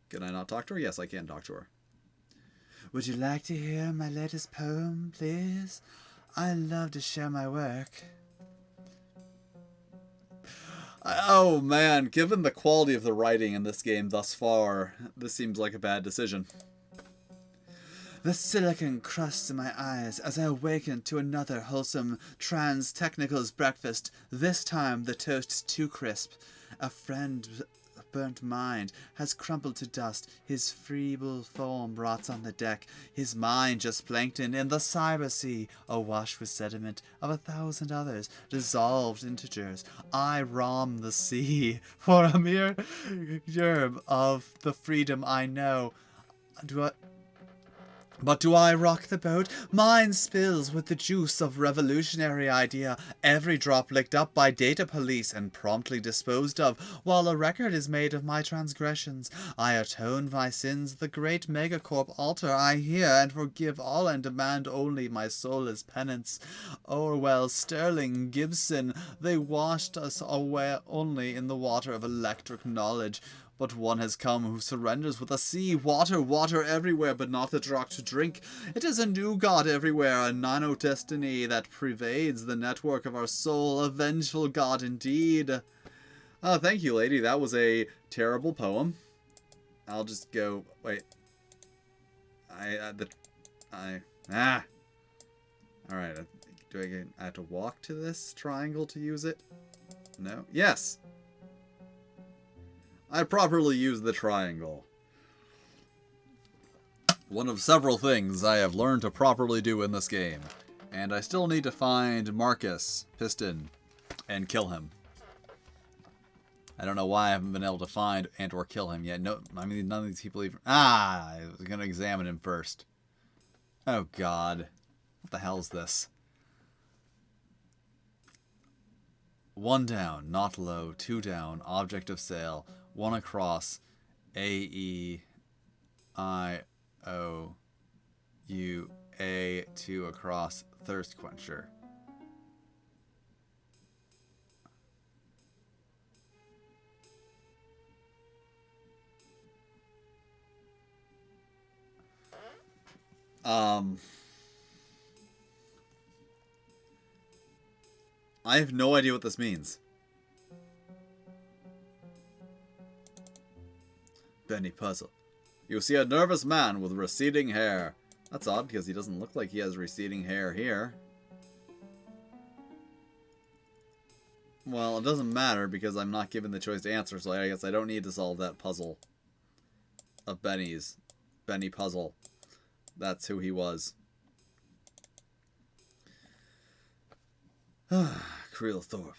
Can I not talk to her? Yes, I can talk to her. Would you like to hear my latest poem, please? I love to share my work. Oh man, given the quality of the writing in this game thus far, this seems like a bad decision. The silicon crusts in my eyes as I awaken to another wholesome trans-technicals breakfast. This time the toast is too crisp. A friend's burnt mind has crumpled to dust. His feeble form rots on the deck. His mind just plankton in the cyber sea, awash with sediment of 1,000 others, dissolved integers. I rom the sea for a mere gerb of the freedom I know. But do I rock the boat? Mine spills with the juice of revolutionary idea, every drop licked up by data police and promptly disposed of, while a record is made of my transgressions. I atone my sins, the great megacorp altar I hear and forgive all and demand only my soulless penance. Orwell, Sterling, Gibson, they washed us away only in the water of electric knowledge. But one has come who surrenders with a sea. Water, water everywhere, but not a drop to drink. It is a new god everywhere, a nano-destiny that pervades the network of our soul. A vengeful god indeed. Thank you, lady. That was a terrible poem. I'll just go... Wait. Alright. Do I have to walk to this triangle to use it? No? Yes! I properly use the triangle. One of several things I have learned to properly do in this game. And I still need to find Marcus, Piston, and kill him. I don't know why I haven't been able to find and or kill him yet. No, I mean, none of these people even... I was going to examine him first. Oh, God. What the hell is this? 1 down, not low. 2 down, object of sale. 1 across, A-E-I-O-U-A, 2 across, thirst quencher. I have no idea what this means. Benny puzzle. You see a nervous man with receding hair. That's odd because he doesn't look like he has receding hair here. Well, it doesn't matter because I'm not given the choice to answer, so I guess I don't need to solve that puzzle of Benny's. Benny puzzle. That's who he was. Creel Thorpe.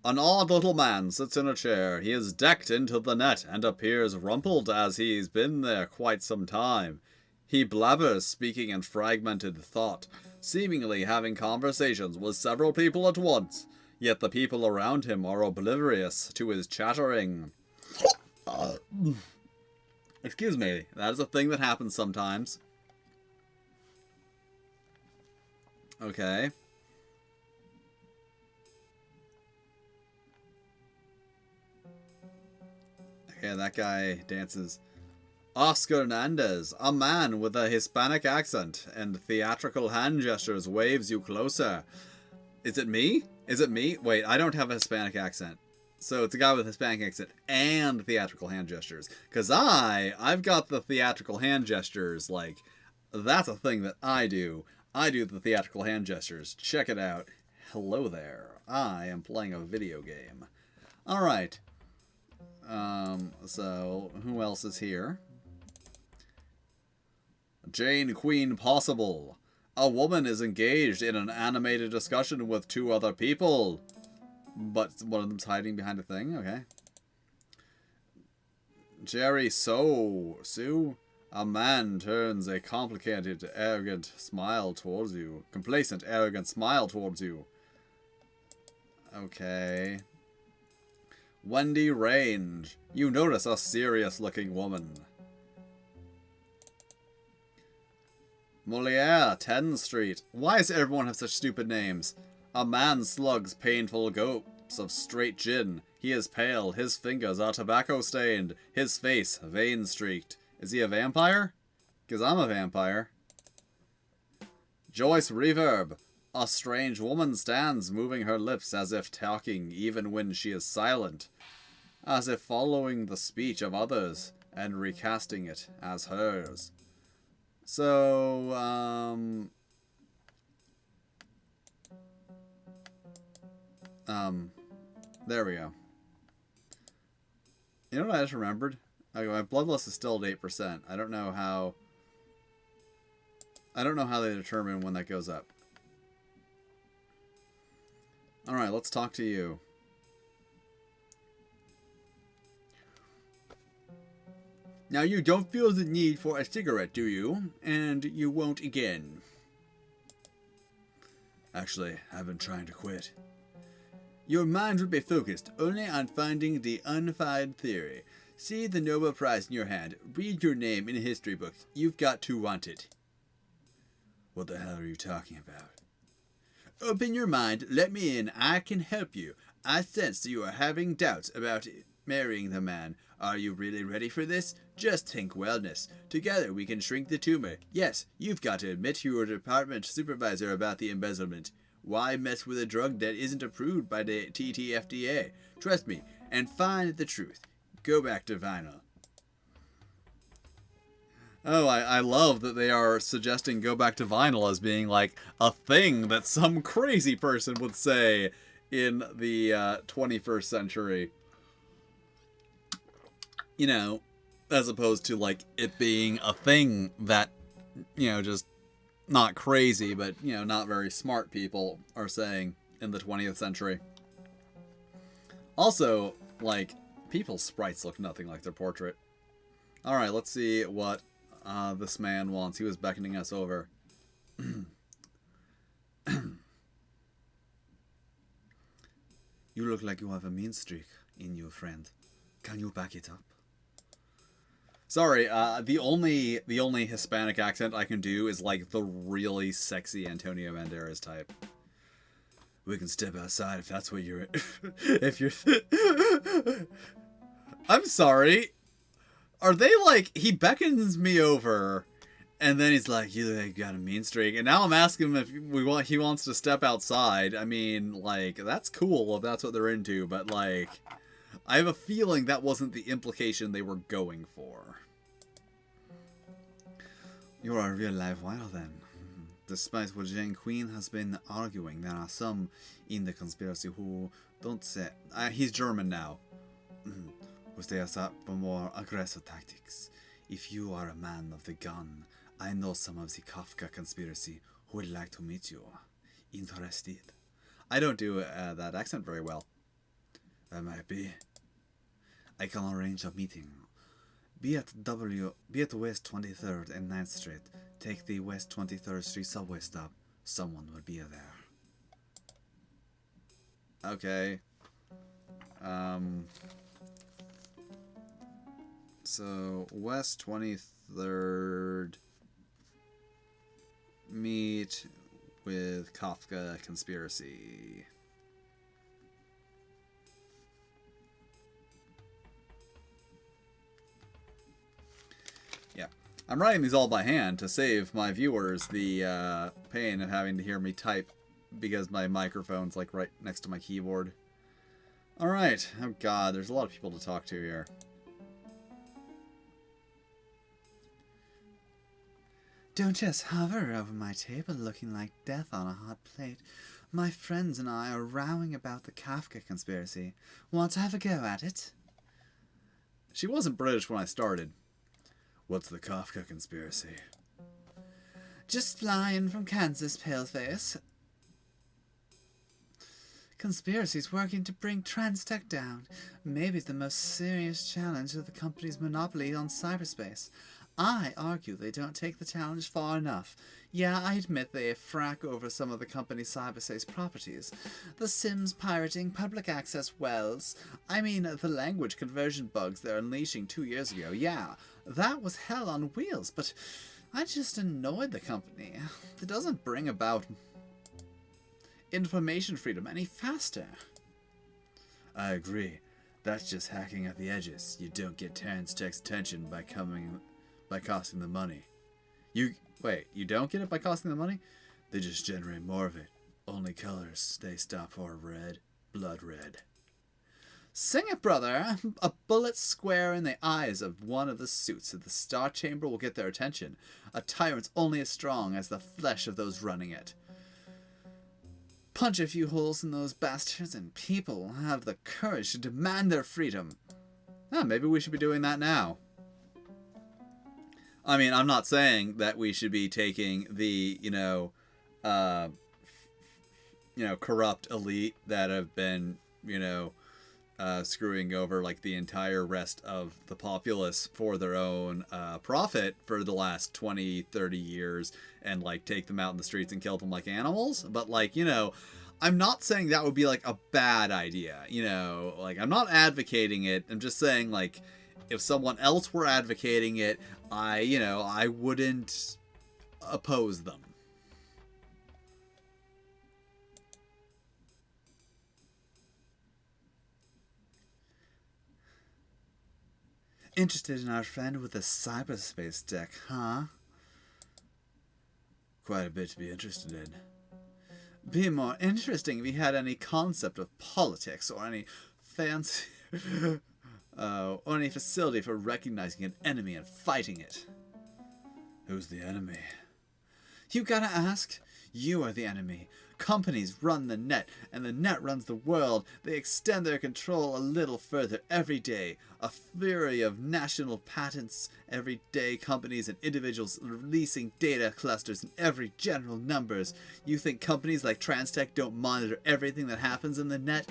An odd little man sits in a chair. He is decked into the net and appears rumpled as he's been there quite some time. He blabbers, speaking in fragmented thought, seemingly having conversations with several people at once, yet the people around him are oblivious to his chattering. Excuse me, that is a thing that happens sometimes. Okay. Okay, that guy dances. Oscar Hernandez, a man with a Hispanic accent and theatrical hand gestures, waves you closer. Is it me? Is it me? Wait, I don't have a Hispanic accent. So it's a guy with a Hispanic accent and theatrical hand gestures. Because I've got the theatrical hand gestures, like, that's a thing that I do. I do the theatrical hand gestures. Check it out. Hello there. I am playing a video game. Alright. So, who else is here? Jane Queen Possible. A woman is engaged in an animated discussion with 2 other people. But one of them's hiding behind a thing? Okay. Jerry Sue. A man turns a complicated, arrogant smile towards you. Complacent, arrogant smile towards you. Okay. Wendy Range. You notice a serious-looking woman. Moliere, 10 Street. Why does everyone have such stupid names? A man slugs painful goat sips of straight gin. He is pale, his fingers are tobacco-stained, his face vein-streaked. Is he a vampire? Because I'm a vampire. Joyce Reverb. A strange woman stands, moving her lips as if talking even when she is silent, as if following the speech of others and recasting it as hers. So, there we go. You know what I just remembered? Okay, my bloodlust is still at 8%. I don't know how they determine when that goes up. Alright, let's talk to you. Now you don't feel the need for a cigarette, do you? And you won't again. Actually, I've been trying to quit. Your mind will be focused only on finding the unfound theory. See the Nobel Prize in your hand. Read your name in a history book. You've got to want it. What the hell are you talking about? Open your mind, let me in, I can help you. I sense that you are having doubts about marrying the man. Are you really ready for this? Just think wellness. Together we can shrink the tumor. Yes, you've got to admit to your department supervisor about the embezzlement. Why mess with a drug that isn't approved by the TTFDA? Trust me, and find the truth. Go back to vinyl. Oh, I love that they are suggesting go back to vinyl as being like a thing that some crazy person would say in the 21st century. You know, as opposed to like it being a thing that, you know, just not crazy, but, you know, not very smart people are saying in the 20th century. Also, like, people's sprites look nothing like their portrait. Alright, let's see what this man wants. He was beckoning us over. You look like you have a mean streak in you, friend. Can you back it up? Sorry, the only Hispanic accent I can do is like the really sexy Antonio Banderas type. We can step outside if that's what you're... if you're... I'm sorry. Are they like... He beckons me over, and then he's like, you got a mean streak. And now I'm asking him if he wants to step outside. I mean, like, that's cool if that's what they're into, but like... I have a feeling that wasn't the implication they were going for. You're a real live whale then. Despite what Jane Queen has been arguing, there are some in the conspiracy who don't say... he's German now. Who stay up for more aggressive tactics. If you are a man of the gun, I know some of the Kafka conspiracy who would like to meet you. Interested? I don't do that accent very well. That might be. I can arrange a meeting. Be at West 23rd and 9th Street. Take the West 23rd Street subway stop. Someone will be there. Okay. So, West 23rd. Meet with Kafka Conspiracy. Yeah. I'm writing these all by hand to save my viewers the pain of having to hear me type because my microphone's like right next to my keyboard. Alright. Oh god, there's a lot of people to talk to here. Don't just hover over my table looking like death on a hot plate. My friends and I are rowing about the Kafka conspiracy. Want to have a go at it? She wasn't British when I started. What's the Kafka conspiracy? Just flying from Kansas, paleface. Conspiracy's working to bring TransTech down. Maybe the most serious challenge of the company's monopoly on cyberspace. I argue they don't take the challenge far enough. Yeah, I admit they frack over some of the company's cyberspace properties. The Sims pirating public access wells. I mean, the language conversion bugs they're unleashing 2 years ago. Yeah, that was hell on wheels, but I just annoyed the company. It doesn't bring about information freedom any faster. I agree. That's just hacking at the edges. You don't get Terrence Tech's attention by costing the money. You don't get it by costing the money? They just generate more of it. Only colors they stop for red, blood red. Sing it, brother! A bullet square in the eyes of one of the suits of the Star Chamber will get their attention. A tyrant's only as strong as the flesh of those running it. Punch a few holes in those bastards and people will have the courage to demand their freedom. Maybe we should be doing that now. I mean, I'm not saying that we should be taking the, corrupt elite that have been, screwing over like the entire rest of the populace for their own profit for the last 20, 30 years and like take them out in the streets and kill them like animals. But like, I'm not saying that would be like a bad idea, like I'm not advocating it. I'm just saying like if someone else were advocating it, I wouldn't oppose them. Interested in our friend with the cyberspace deck, huh? Quite a bit to be interested in. Be more interesting if you had any concept of politics or any fancy... or any facility for recognizing an enemy and fighting it. Who's the enemy? You gotta ask. You are the enemy. Companies run the net, and the net runs the world. They extend their control a little further every day. A flurry of national patents every day. Companies and individuals releasing data clusters in every general numbers. You think companies like Transtech don't monitor everything that happens in the net?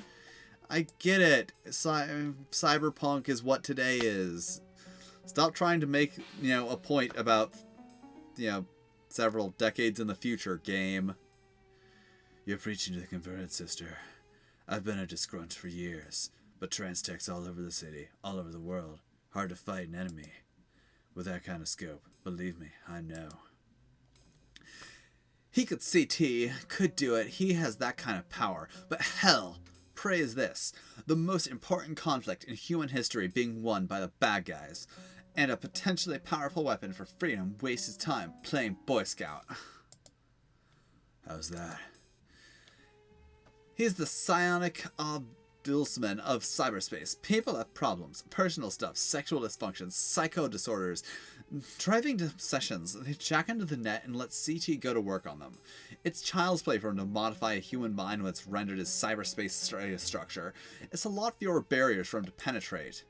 I get it. Cyberpunk is what today is. Stop trying to make, a point about, several decades in the future, game. You're preaching to the converted, sister. I've been a disgrunt for years, but Transtech's all over the city, all over the world. Hard to fight an enemy with that kind of scope. Believe me, I know. He could CT, could do it. He has that kind of power. But hell, praise this. The most important conflict in human history being won by the bad guys. And a potentially powerful weapon for freedom wastes his time playing Boy Scout. How's that? He's the psionic ombudsman of cyberspace. People have problems, personal stuff, sexual dysfunctions, psycho disorders, driving obsessions. They jack into the net and let CT go to work on them. It's child's play for him to modify a human mind when it's rendered as cyberspace structure. It's a lot fewer barriers for him to penetrate.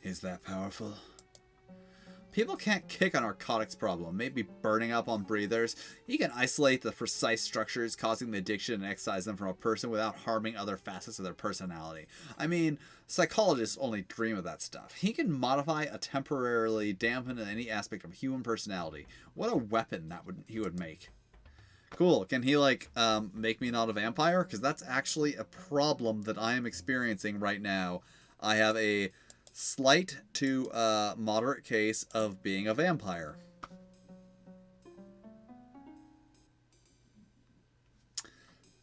He's that powerful? People can't kick a narcotics problem, maybe burning up on breathers. He can isolate the precise structures causing the addiction and excise them from a person without harming other facets of their personality. I mean, psychologists only dream of that stuff. He can modify a temporarily dampen any aspect of human personality. What a weapon he would make. Cool. Can he, make me not a vampire? Because that's actually a problem that I am experiencing right now. I have a slight to moderate case of being a vampire.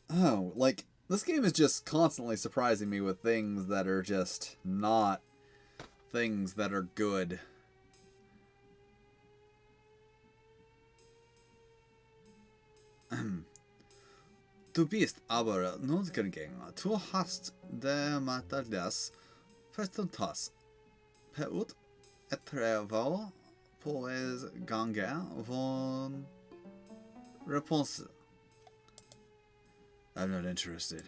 Oh, this game is just constantly surprising me with things that are just not things that are good. Du bist aber Notgänger. Du hast der Materias Pretentious. Peut être poes ganga von réponse. I'm not interested.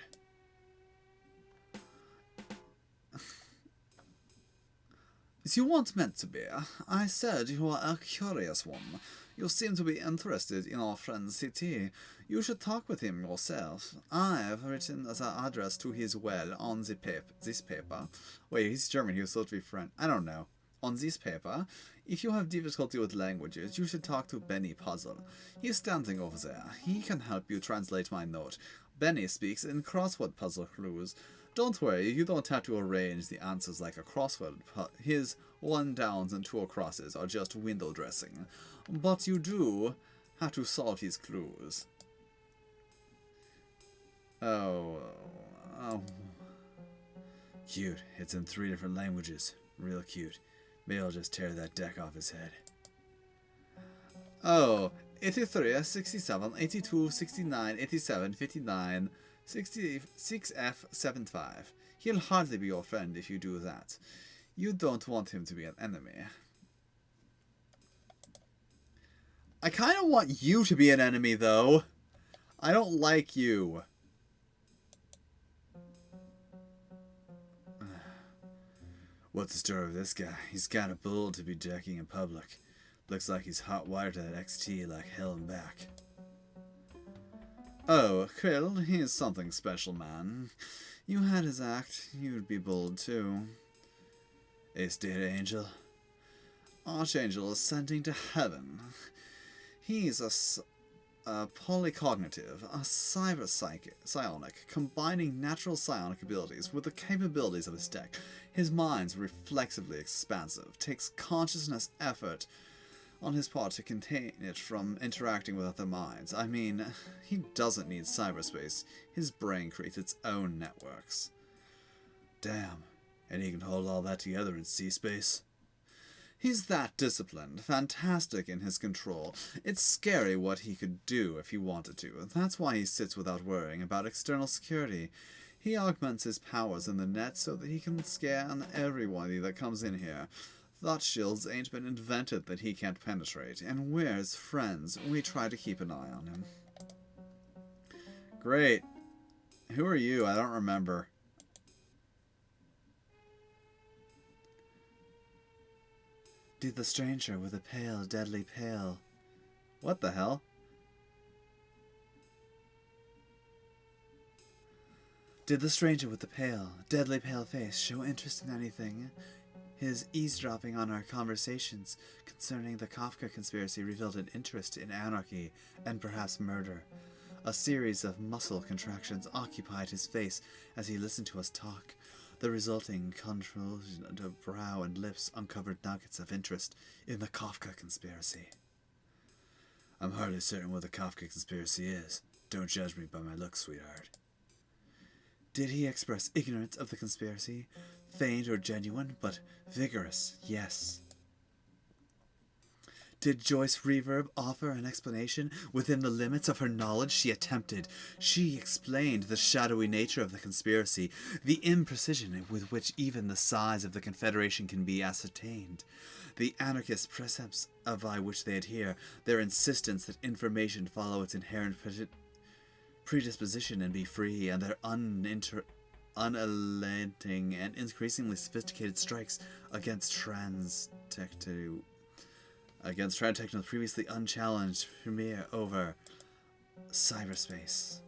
You weren't meant to be. I said you are a curious one. You seem to be interested in our friend CT. You should talk with him yourself. I've written the address to his well on this paper. Wait, he's German. He was supposed to be French. I don't know. On this paper, if you have difficulty with languages, you should talk to Benny Puzzle. He's standing over there. He can help you translate my note. Benny speaks in crossword puzzle clues. Don't worry, you don't have to arrange the answers like a crossword. His 1 downs and 2 crosses are just window dressing. But you do have to solve his clues. Cute. It's in 3 different languages. Real cute. Maybe I'll just tear that deck off his head. Oh, 83, 67, 82, 69, 87, 59, 66F, 75. He'll hardly be your friend if you do that. You don't want him to be an enemy. I kind of want you to be an enemy, though. I don't like you. What's the story with this guy? He's kind of bold to be decking in public. Looks like he's hot-wired to that XT like hell and back. Oh, Krill, he is something special, man. You had his act, you'd be bold too. Ace Data Angel. Archangel ascending to heaven. He's a polycognitive, a psionic, combining natural psionic abilities with the capabilities of his deck. His mind's reflexively expansive, takes consciousness effort on his part to contain it from interacting with other minds. I mean, he doesn't need cyberspace. His brain creates its own networks. Damn, and he can hold all that together in C-space? He's that disciplined, fantastic in his control. It's scary what he could do if he wanted to. That's why he sits without worrying about external security. He augments his powers in the net so that he can scan everybody that comes in here. Thought shields ain't been invented that he can't penetrate, and we're his friends. We try to keep an eye on him. Great. Who are you? I don't remember. Did the stranger with a pale, deadly pale. What the hell? Did the stranger with the pale, deadly pale face show interest in anything? His eavesdropping on our conversations concerning the Kafka conspiracy revealed an interest in anarchy and perhaps murder. A series of muscle contractions occupied his face as he listened to us talk. The resulting contortion of brow and lips uncovered nuggets of interest in the Kafka conspiracy. I'm hardly certain what the Kafka conspiracy is. Don't judge me by my looks, sweetheart. Did he express ignorance of the conspiracy? Feigned or genuine, but vigorous, yes. Did Joyce Reverb offer an explanation? Within the limits of her knowledge, she attempted. She explained the shadowy nature of the conspiracy, the imprecision with which even the size of the Confederation can be ascertained, the anarchist precepts by which they adhere, their insistence that information follow its inherent predisposition and be free, and their unrelenting and increasingly sophisticated strikes against trans-techno previously unchallenged premier over cyberspace.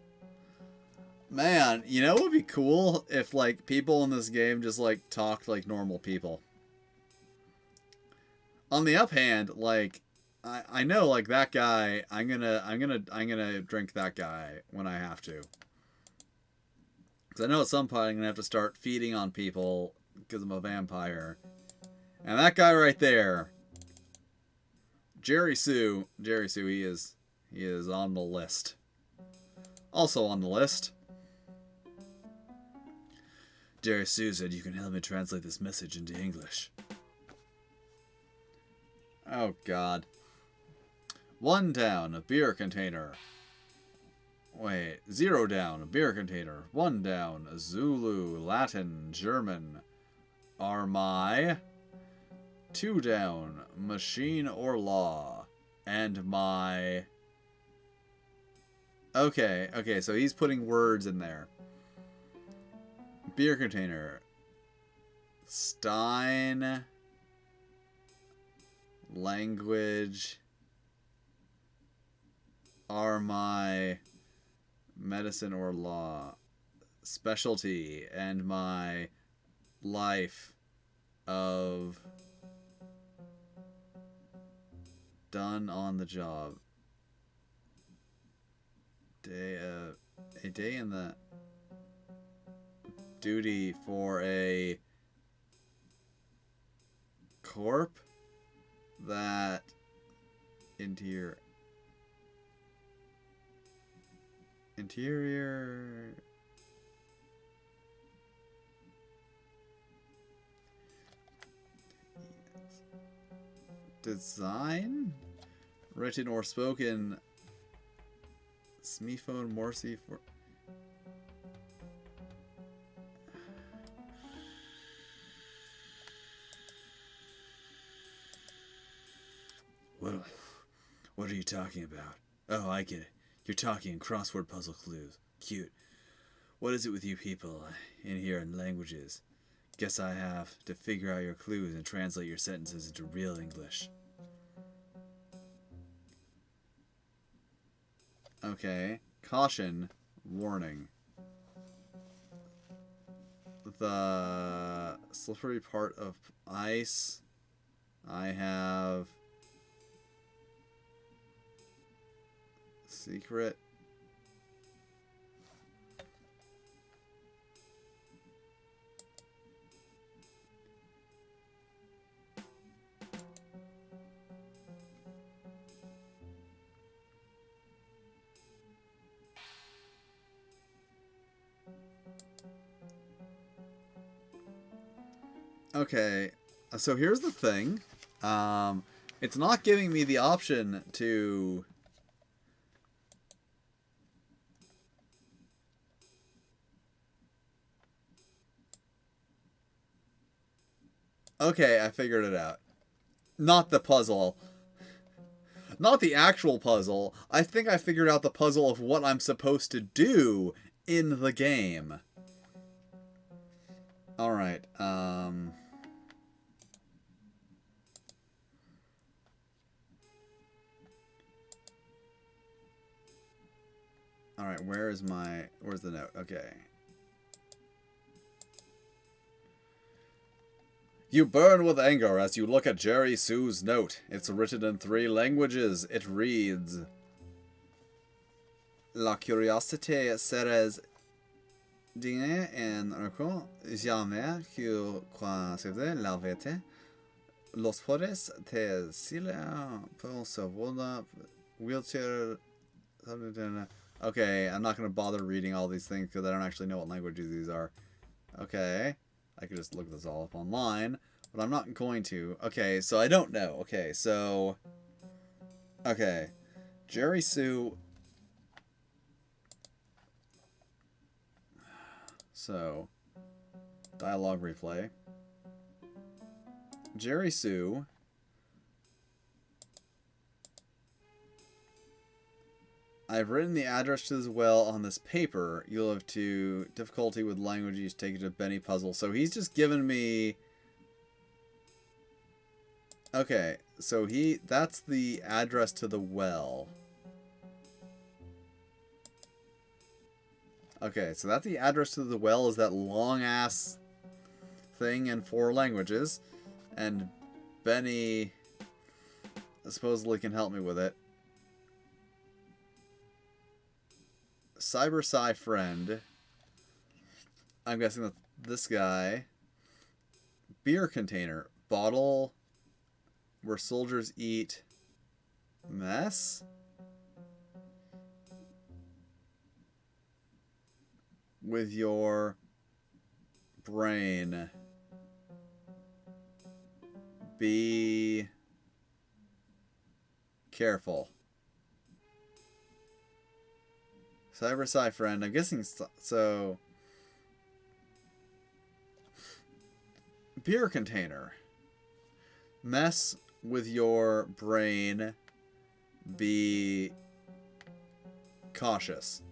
Man, you know what would be cool if like people in this game just like talked like normal people. On the up hand, like I know like that guy, I'm gonna drink that guy when I have to. Because I know at some point I'm gonna have to start feeding on people because I'm a vampire. And that guy right there, Jerry Sue, he is on the list. Also on the list, Jerry Sue said you can help me translate this message into English. Oh God. 1 down, a beer container. Wait, 0 down, a beer container. 1 down, a Zulu, Latin, German. Are my... 2 down, machine or law. And my... Okay, so he's putting words in there. Beer container. Stein. Language. Are my... medicine or law. Specialty. And my... life of... done on the job. A day in the duty for a corp that interior design? Written or spoken. Smephone Morsi for. What are you talking about? Oh, I get it. You're talking crossword puzzle clues. Cute. What is it with you people in here in languages? Guess I have to figure out your clues and translate your sentences into real English. Okay. Caution. Warning. The slippery part of ice. I have... Secret. Okay, so here's the thing. It's not giving me the option to... Okay, I figured it out. Not the puzzle. Not the actual puzzle. I think I figured out the puzzle of what I'm supposed to do in the game. Alright, Alright, where's the note? Okay. You burn with anger as you look at Jerry Sue's note. It's written in 3 languages. It reads... La curiosité serait digne en record jamais que quoi c'est la vérité. Los poderes te sila pour savoir wheelchair... Okay, I'm not going to bother reading all these things because I don't actually know what languages these are. Okay. I could just look this all up online, but I'm not going to. Okay, so I don't know. Okay, so... Okay. Jerry Sue... So... Dialogue replay. Jerry Sue... I've written the address to this well on this paper. You'll have to difficulty with languages. Take it to Benny puzzle. So he's just given me... Okay, so that's the address to the well. Okay, so that's the address to the well, is that long-ass thing in 4 languages. And Benny supposedly can help me with it. Cyber Sci friend. I'm guessing that this guy. Beer container. Bottle where soldiers eat. Mess? With your brain. Be careful. Cyber Sci friend. I'm guessing so. Beer container. Mess with your brain. Be cautious.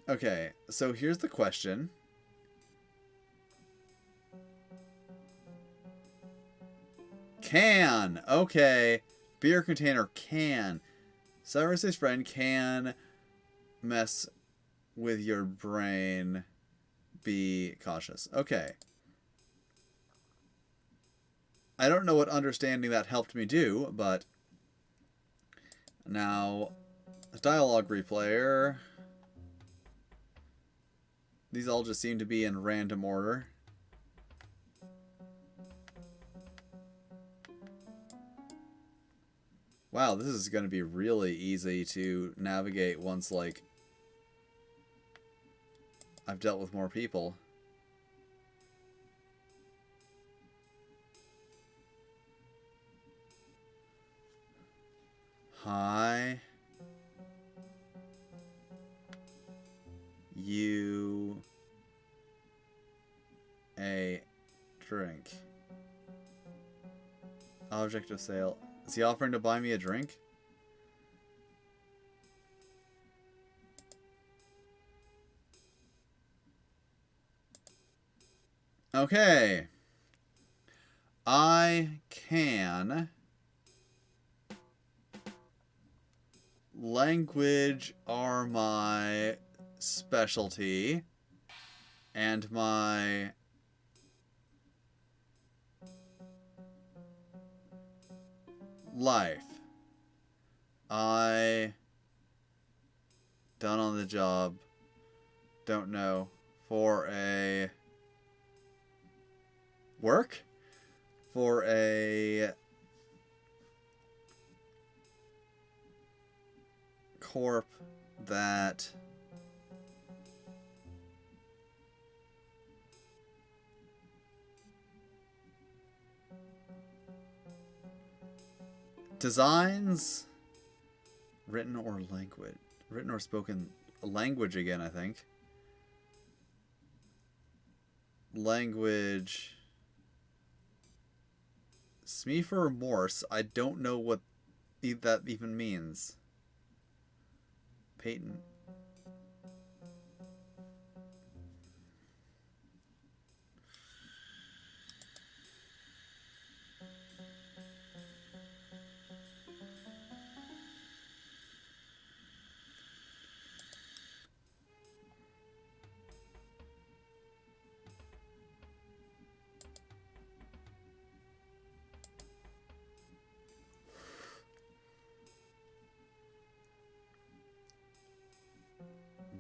Okay, so here's the question. Can. Okay. Beer container can. Cyber Sci friend can mess with your brain. Be cautious. Okay. I don't know what understanding that helped me do, but now dialogue replayer. These all just seem to be in random order. Wow, this is going to be really easy to navigate once, like, I've dealt with more people. Hi. You a drink. Object of sale. Is he offering to buy me a drink? Okay. I can... Language are my specialty. And my... life. I... done on the job. Don't know. For a... work? For a... corp that... designs... written or language. Written or spoken language again, I think. Language... SME for remorse. I don't know what that even means. Patent.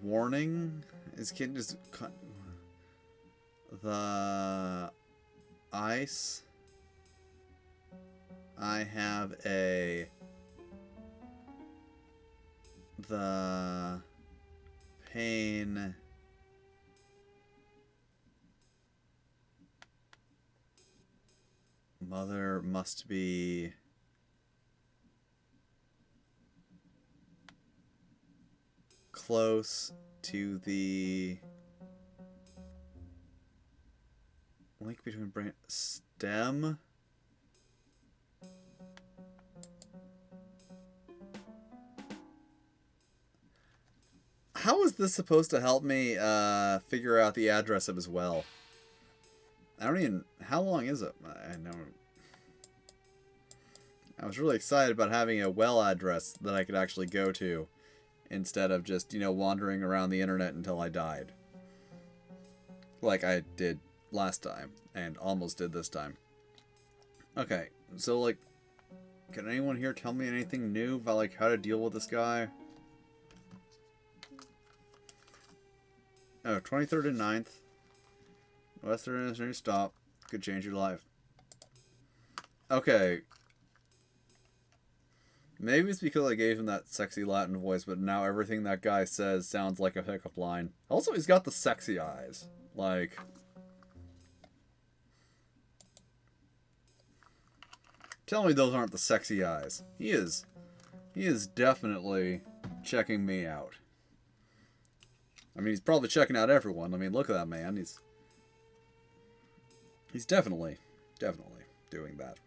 Warning is kid just cut the ice. I have a the pain mother must be close to the link between brain stem. How is this supposed to help me figure out the address of his well? I don't even... how long is it? I know. I was really excited about having a well address that I could actually go to instead of just, you know, wandering around the internet until I died. Like I did last time and almost did this time. Okay, so like, can anyone here tell me anything new about like how to deal with this guy? Oh, 23rd and 9th. Western is new stop. Could change your life. Okay. Maybe it's because I gave him that sexy Latin voice, but now everything that guy says sounds like a pickup line. Also, he's got the sexy eyes. Like... tell me those aren't the sexy eyes. He is definitely checking me out. I mean, he's probably checking out everyone. I mean, look at that man. He's definitely doing that.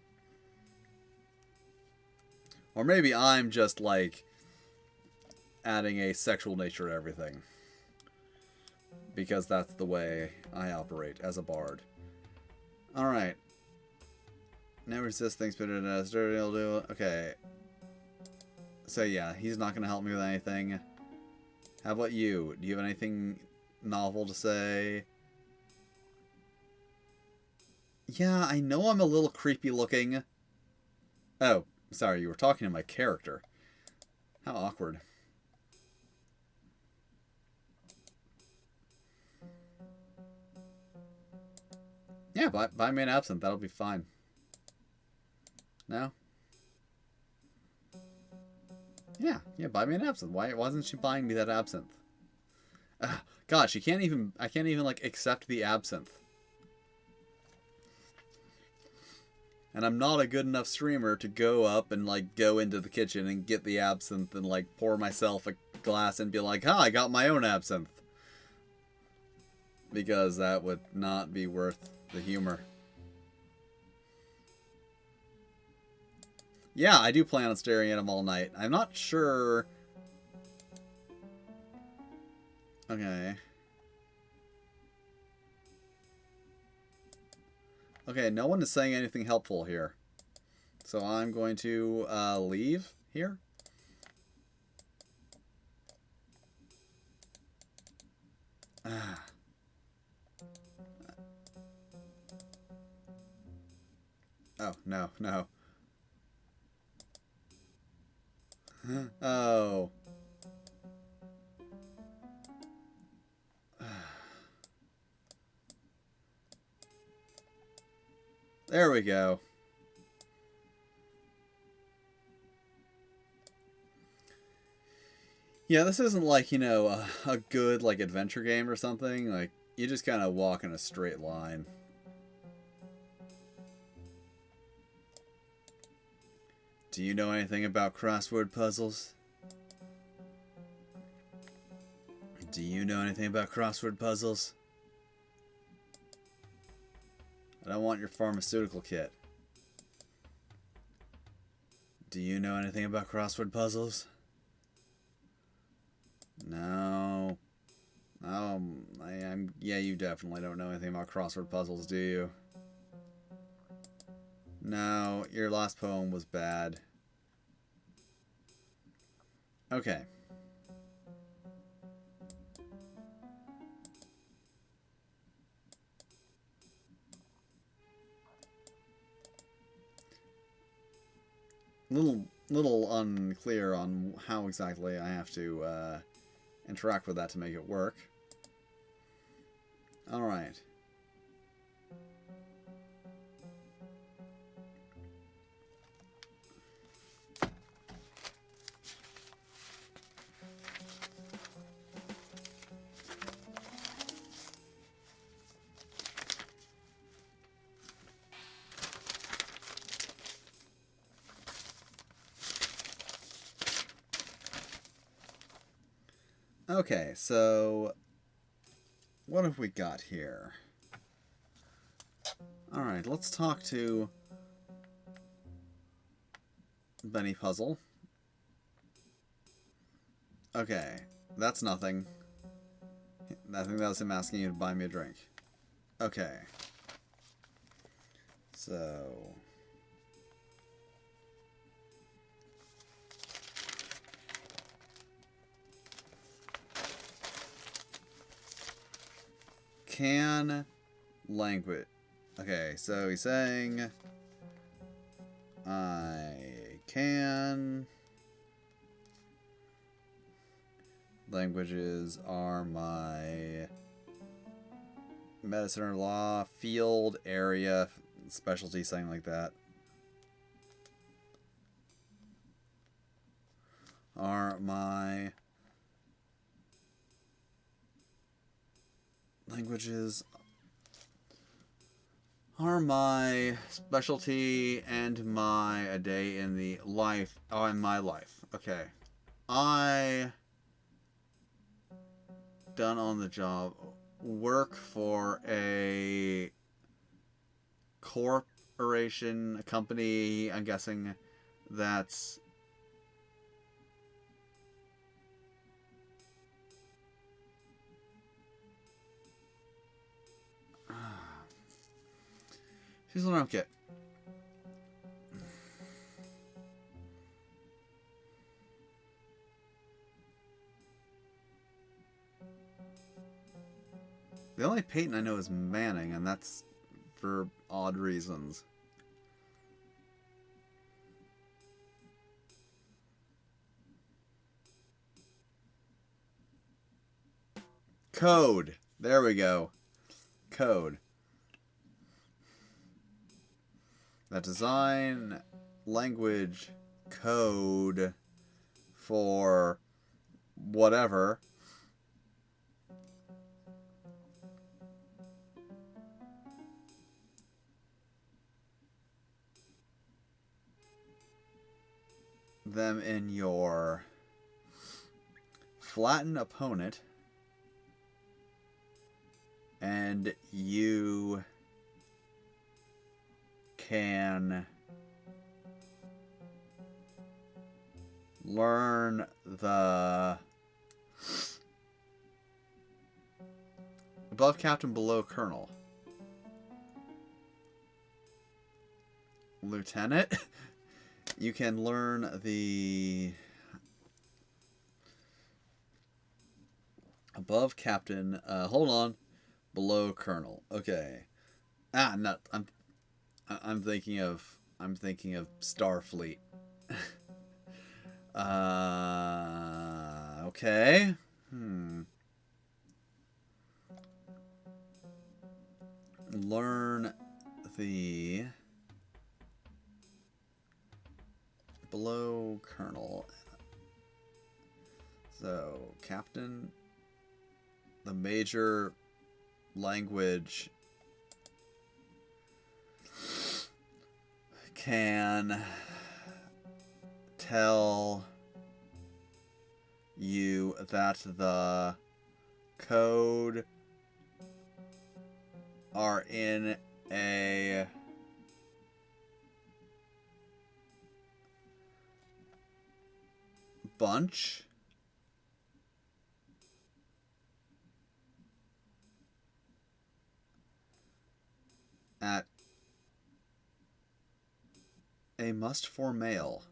Or maybe I'm just, like, adding a sexual nature to everything. Because that's the way I operate as a bard. Alright. Never resist things better than us. Dirty will do. Okay. So, yeah, he's not going to help me with anything. How about you? Do you have anything novel to say? Yeah, I know I'm a little creepy looking. Oh, sorry, you were talking to my character. How awkward. Yeah, buy me an absinthe. That'll be fine. No? Yeah, buy me an absinthe. Why wasn't she buying me that absinthe? God, I can't even like accept the absinthe. And I'm not a good enough streamer to go up and, like, go into the kitchen and get the absinthe and, like, pour myself a glass and be like, I got my own absinthe. Because that would not be worth the humor. Yeah, I do plan on staring at him all night. I'm not sure... Okay. Okay, no one is saying anything helpful here. So I'm going to leave here. Oh, no, no. Oh. There we go. Yeah, this isn't like, you know, a good, like, adventure game or something. Like, you just kind of walk in a straight line. Do you know anything about crossword puzzles? Do you know anything about crossword puzzles? I don't want your pharmaceutical kit. Do you know anything about crossword puzzles? No. Yeah, you definitely don't know anything about crossword puzzles, do you? No, your last poem was bad. Okay. Little unclear on how exactly I have to interact with that to make it work. Alright. Okay, so what have we got here? Alright, let's talk to Benny Puzzle. Okay, that's nothing. I think that was him asking you to buy me a drink. Okay. So... Can language... Okay, so he's saying... I can... Languages are my... medicine or law, field, area, specialty, something like that. Are my... languages are my specialty and my a day in the life. Oh, in my life. Okay. I done on the job work for a corporation, a company, I'm guessing that's here's what I don't get. The only Peyton I know is Manning, and that's for odd reasons. Code. There we go. Code. That design language code for whatever. them in your flatten opponent, and you can learn the above captain, below colonel. Lieutenant, you can learn the above captain, hold on, below colonel. Okay. No, I'm thinking of Starfleet. Okay. Learn the below colonel. So, captain, the major language can tell you that the code are in a bunch at a must for mail.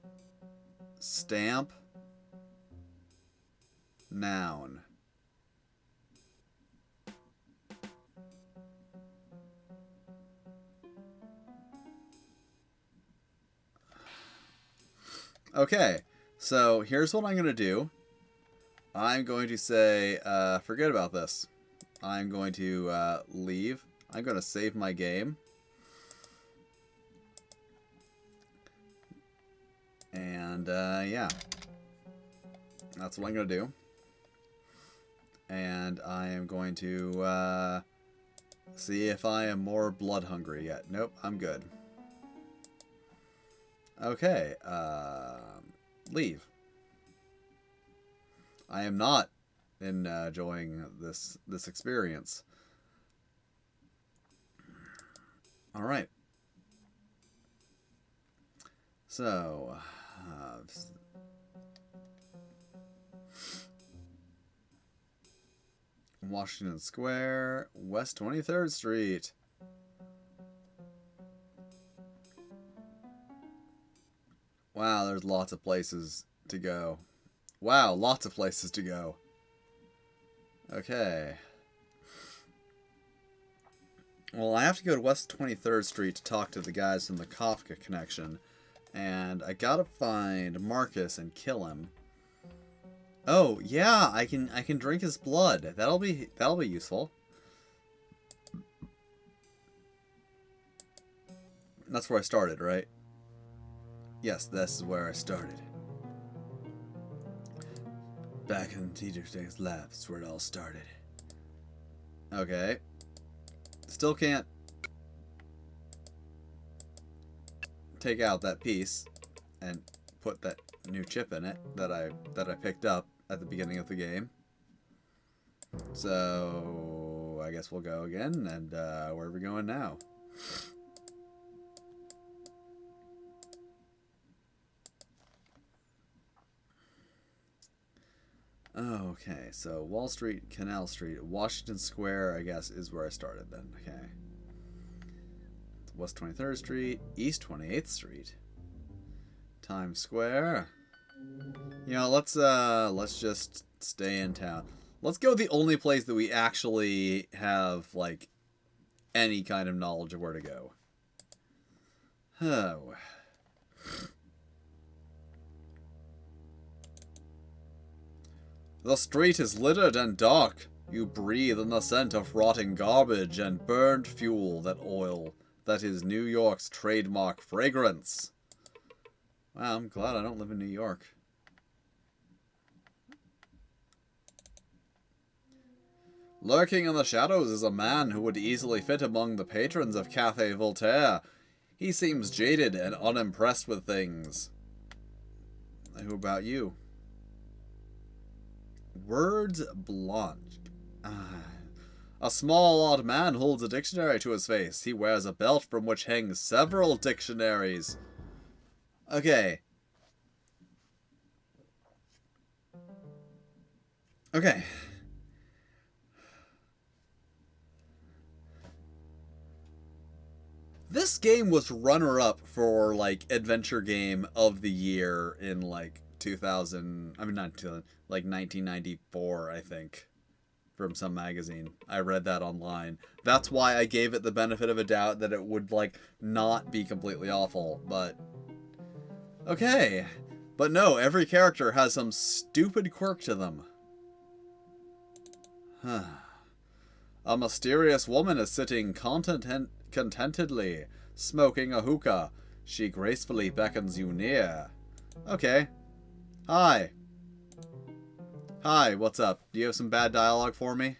Stamp. Noun. Okay, so here's what I'm going to do. I'm going to say, forget about this. I'm going to leave. I'm going to save my game. And, yeah. That's what I'm going to do. And I am going to see if I am more blood hungry yet. Nope, I'm good. Okay, leave. I am not enjoying this experience. All right. So, Washington Square, West 23rd Street. Wow, there's lots of places to go. Wow, lots of places to go. Okay. Well, I have to go to West 23rd Street to talk to the guys from the Kafka Connection. And I gotta find Marcus and kill him. Oh, yeah, I can drink his blood. That'll be useful. That's where I started, right? Yes, this is where I started. Back in Teacher State's lab, that's where it all started. Okay. Still can't take out that piece and put that new chip in it that I picked up at the beginning of the game. So I guess we'll go again, and where are we going now? Okay, so Wall Street, Canal Street, Washington Square, I guess, is where I started then. Okay. West 23rd Street, East 28th Street, Times Square. You know, let's just stay in town. Let's go the only place that we actually have, like, any kind of knowledge of where to go. Oh. The street is littered and dark. You breathe in the scent of rotting garbage and burned fuel, that oil. That is New York's trademark fragrance. Wow, I'm glad I don't live in New York. Lurking in the shadows is a man who would easily fit among the patrons of Café Voltaire. He seems jaded and unimpressed with things. Who about you? Words blanche. A small odd man holds a dictionary to his face. He wears a belt from which hang several dictionaries. Okay. Okay. This game was runner-up for, like, Adventure Game of the Year in, like, 2000... I mean, not 2000, like, 1994, I think. From some magazine. I read that online. That's why I gave it the benefit of a doubt that it would, like, not be completely awful, but... Okay. But no, every character has some stupid quirk to them. A mysterious woman is sitting contentedly, smoking a hookah. She gracefully beckons you near. Okay. Hi. Hi, what's up? Do you have some bad dialogue for me?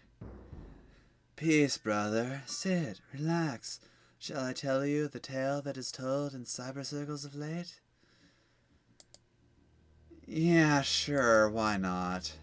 Peace, brother. Sit, relax. Shall I tell you the tale that is told in cyber circles of late? Yeah, sure, why not?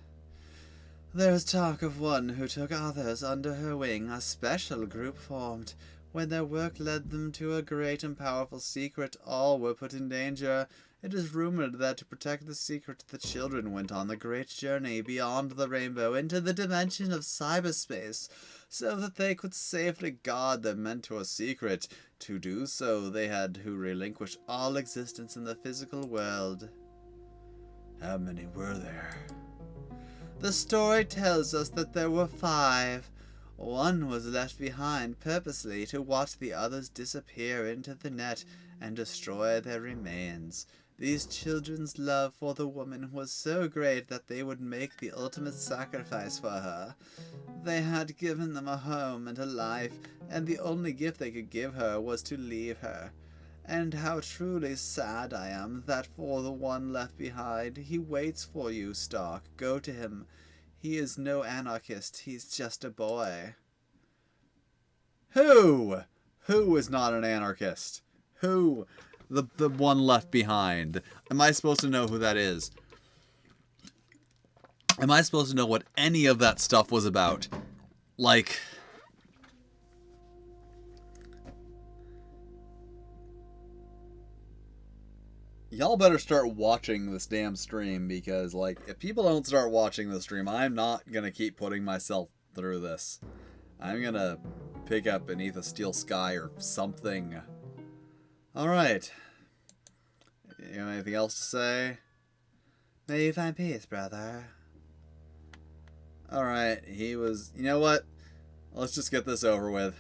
There was talk of one who took others under her wing, a special group formed. When their work led them to a great and powerful secret, all were put in danger. It is rumored that to protect the secret, the children went on the great journey beyond the rainbow into the dimension of cyberspace, so that they could safely guard their mentor's secret. To do so, they had to relinquish all existence in the physical world. How many were there? The story tells us that there were 5. One was left behind purposely to watch the others disappear into the net and destroy their remains. These children's love for the woman was so great that they would make the ultimate sacrifice for her. They had given them a home and a life, and the only gift they could give her was to leave her. And how truly sad I am that for the one left behind, he waits for you, Stark. Go to him. He is no anarchist, he's just a boy. Who? Who is not an anarchist? Who? The one left behind. Am I supposed to know who that is? Am I supposed to know what any of that stuff was about? Like... Y'all better start watching this damn stream, because, like, if people don't start watching the stream, I'm not gonna keep putting myself through this. I'm gonna pick up Beneath a Steel Sky or something. Alright. You have anything else to say? May you find peace, brother. Alright, he was... You know what? Let's just get this over with.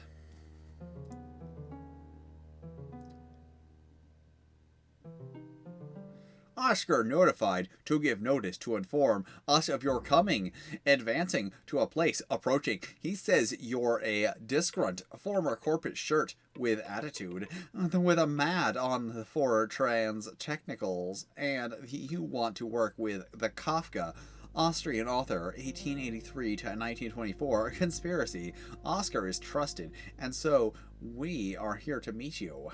Oscar notified to give notice to inform us of your coming. Advancing to a place approaching. He says you're a disgrunt former corporate shirt with attitude, with a mad on for trans technicals, and you want to work with the Kafka. Austrian author, 1883 to 1924, conspiracy. Oscar is trusted, and so we are here to meet you.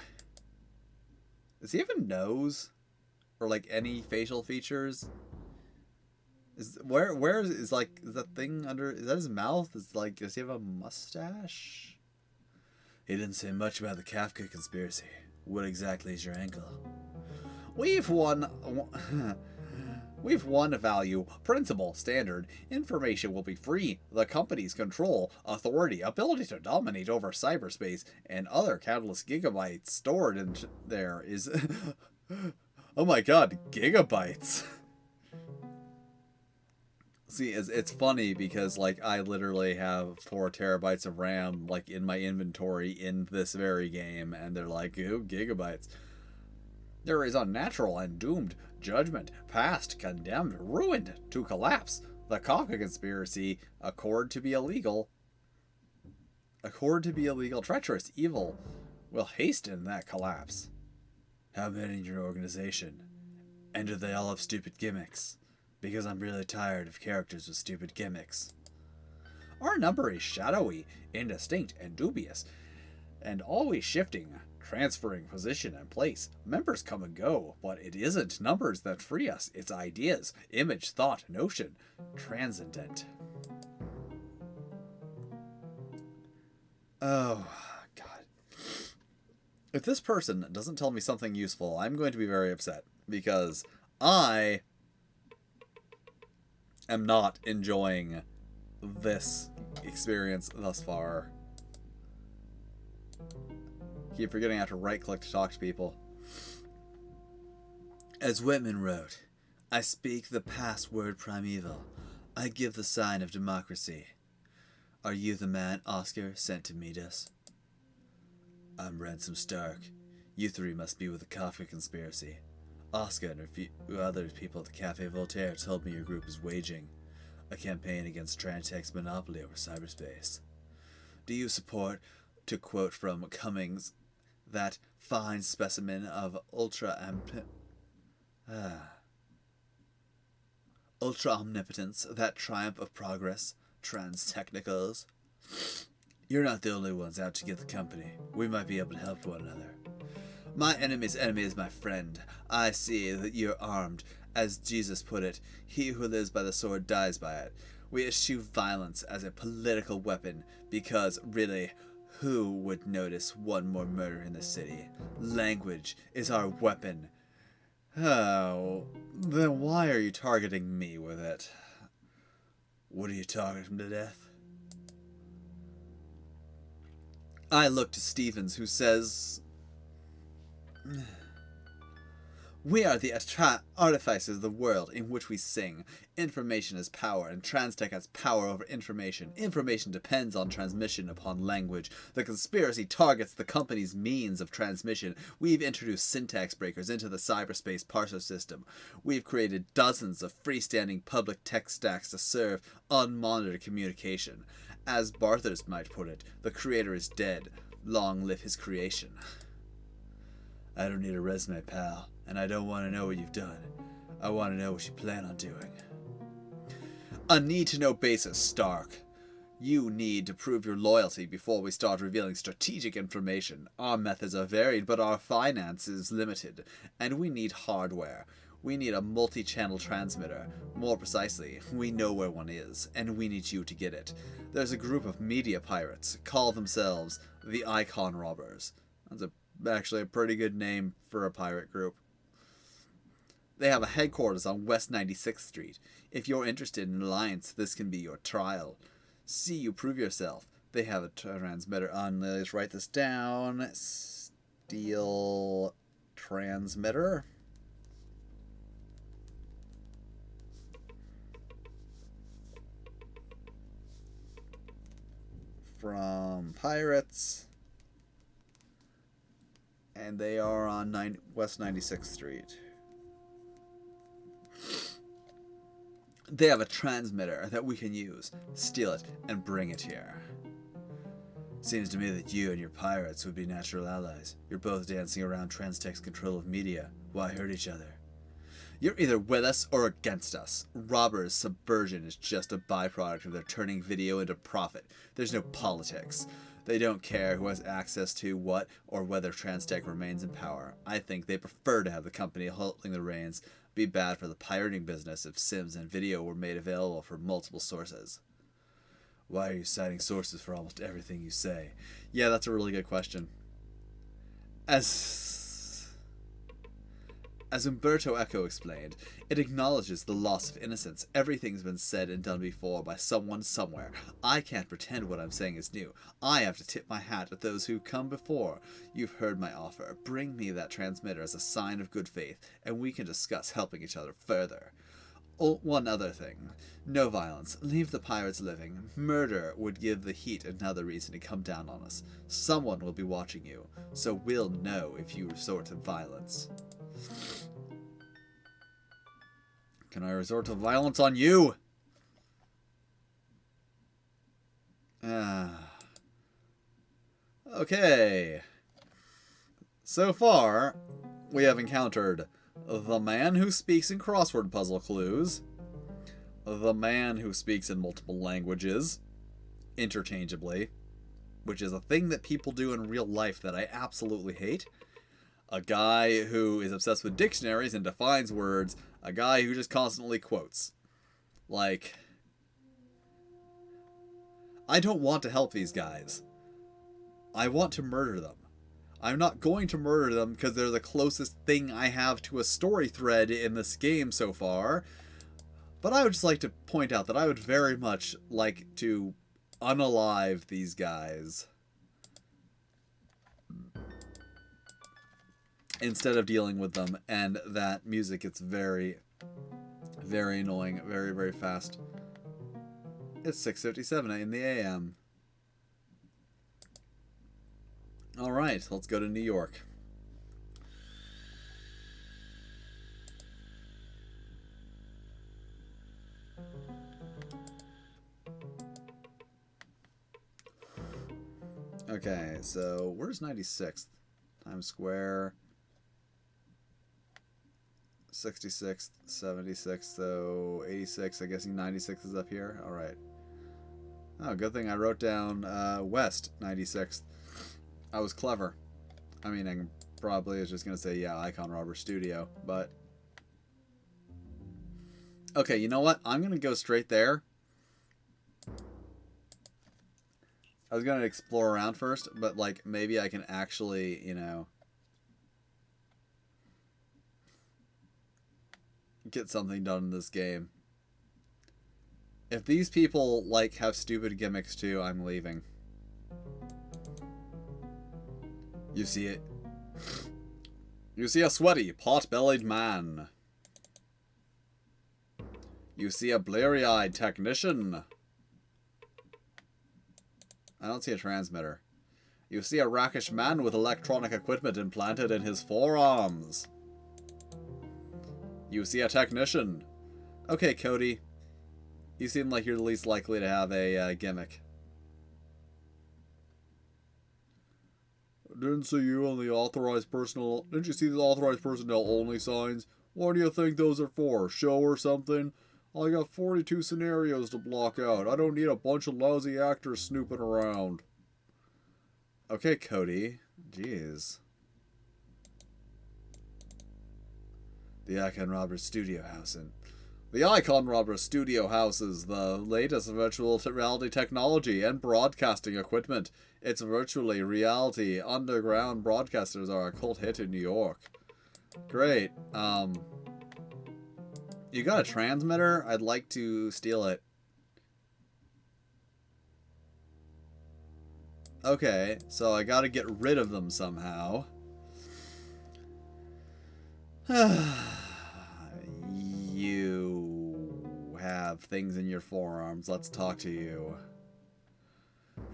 Does he have a nose? Or like any facial features? Is where is like is that thing under? Is that his mouth? Is like does he have a mustache? He didn't say much about the Kafka conspiracy. What exactly is your angle? We've won a value, principle, standard. Information will be free. The company's control, authority, ability to dominate over cyberspace, and other countless gigabytes stored in there is. Oh my god, gigabytes. See, it's funny because, like, I literally have 4 terabytes of RAM, like, in my inventory in this very game, and they're like, oh, gigabytes. There is unnatural and doomed judgment, past, condemned, ruined, to collapse. The Kafka conspiracy, accord to be illegal, treacherous, evil, will hasten that collapse. How many in your organization? And do they all have stupid gimmicks? Because I'm really tired of characters with stupid gimmicks. Our number is shadowy, indistinct, and dubious, and always shifting. Transferring position and place. Members come and go, but it isn't numbers that free us. It's ideas, image, thought, notion. Transcendent. Oh, God. If this person doesn't tell me something useful, I'm going to be very upset. Because I am not enjoying this experience thus far. Keep forgetting I have to right-click to talk to people. As Whitman wrote, I speak the password primeval. I give the sign of democracy. Are you the man Oscar sent to meet us? I'm Ransom Stark. You three must be with the Kafka conspiracy. Oscar and a few other people at the Cafe Voltaire told me your group is waging a campaign against Trantech's monopoly over cyberspace. Do you support, to quote from Cummings, that fine specimen of ultra-omnipotence, that triumph of progress, trans-technicals? You're not the only ones out to get the company. We might be able to help one another. My enemy's enemy is my friend. I see that you're armed. As Jesus put it, he who lives by the sword dies by it. We eschew violence as a political weapon because, really, who would notice one more murder in the city? Language is our weapon. Oh, then why are you targeting me with it? What are you targeting him to death? I look to Stevens, who says, we are the artificers of the world in which we sing. Information is power, and Transtech has power over information. Information depends on transmission upon language. The conspiracy targets the company's means of transmission. We've introduced syntax breakers into the cyberspace parser system. We've created dozens of freestanding public tech stacks to serve unmonitored communication. As Barthurst might put it, the creator is dead. Long live his creation. I don't need a resume, pal. And I don't want to know what you've done. I want to know what you plan on doing. A need-to-know basis, Stark. You need to prove your loyalty before we start revealing strategic information. Our methods are varied, but our finance is limited. And we need hardware. We need a multi-channel transmitter. More precisely, we know where one is, and we need you to get it. There's a group of media pirates, call themselves the Icon Robbers. That's actually a pretty good name for a pirate group. They have a headquarters on West 96th Street. If you're interested in an alliance, this can be your trial. See you prove yourself. They have a transmitter on. Let's write this down. Steel transmitter. From Pirates. And they are on West 96th Street. They have a transmitter that we can use, steal it, and bring it here. Seems to me that you and your pirates would be natural allies. You're both dancing around Transtech's control of media. Why hurt each other? You're either with us or against us. Robbers' subversion is just a byproduct of their turning video into profit. There's no politics. They don't care who has access to what or whether Transtech remains in power. I think they prefer to have the company holding the reins. Be bad for the pirating business if Sims and video were made available for multiple sources. Why are you citing sources for almost everything you say? Yeah, that's a really good question. As Umberto Eco explained, it acknowledges the loss of innocence. Everything's been said and done before by someone somewhere. I can't pretend what I'm saying is new. I have to tip my hat at those who come before. You've heard my offer. Bring me that transmitter as a sign of good faith, and we can discuss helping each other further. Oh, one other thing. No violence. Leave the pirates living. Murder would give the heat another reason to come down on us. Someone will be watching you, so we'll know if you resort to violence. Can I resort to violence on you? Okay. So far, we have encountered the man who speaks in crossword puzzle clues, the man who speaks in multiple languages, interchangeably, which is a thing that people do in real life that I absolutely hate. A guy who is obsessed with dictionaries and defines words. A guy who just constantly quotes. Like, I don't want to help these guys. I want to murder them. I'm not going to murder them because they're the closest thing I have to a story thread in this game so far. But I would just like to point out that I would very much like to unalive these guys instead of dealing with them. And that music gets very, very annoying, very, very fast. It's 6:57 in the AM. Alright, let's go to New York. Okay, so where's 96th? Times Square. 66th, 76th, so 86. I guess 96 is up here. Alright. Oh, good thing I wrote down West 96th. I was clever. I mean, I probably was just going to say, yeah, Icon Robber Studio, but... Okay, you know what? I'm going to go straight there. I was going to explore around first, but, like, maybe I can actually, you know... get something done in this game. If these people, like, have stupid gimmicks too, I'm leaving. You see it. You see a sweaty, pot-bellied man. You see a bleary-eyed technician. I don't see a transmitter. You see a rakish man with electronic equipment implanted in his forearms. You see a technician. Okay, Cody. You seem like you're the least likely to have a gimmick. Didn't see you on the authorized personnel. Didn't you see the authorized personnel only signs? What do you think those are for? Show or something? I got 42 scenarios to block out. I don't need a bunch of lousy actors snooping around. Okay, Cody. Jeez. The Icon Robber Studio House. The Icon Robber Studio House is the latest virtual reality technology and broadcasting equipment. It's virtually reality. Underground broadcasters are a cult hit in New York. Great. You got a transmitter? I'd like to steal it. Okay, so I gotta get rid of them somehow. You have things in your forearms. Let's talk to you.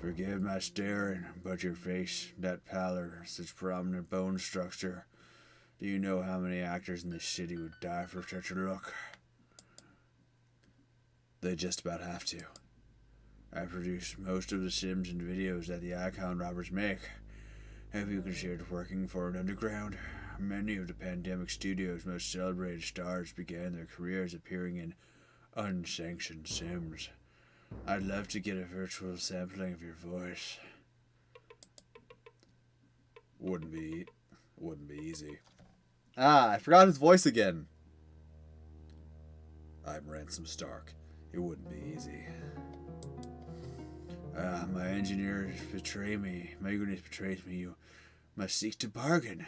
Forgive my staring, but your face, that pallor, such prominent bone structure. Do you know how many actors in this city would die for such a look? They just about have to. I produce most of the sims and videos that the Icon Robbers make. Have you considered working for an underground? Many of the pandemic studio's most celebrated stars began their careers appearing in unsanctioned sims. I'd love to get a virtual sampling of your voice. Wouldn't be easy. Ah, I forgot his voice again. I'm Ransom Stark. It wouldn't be easy. My engineers betray me. My goodness betrays me. You must seek to bargain.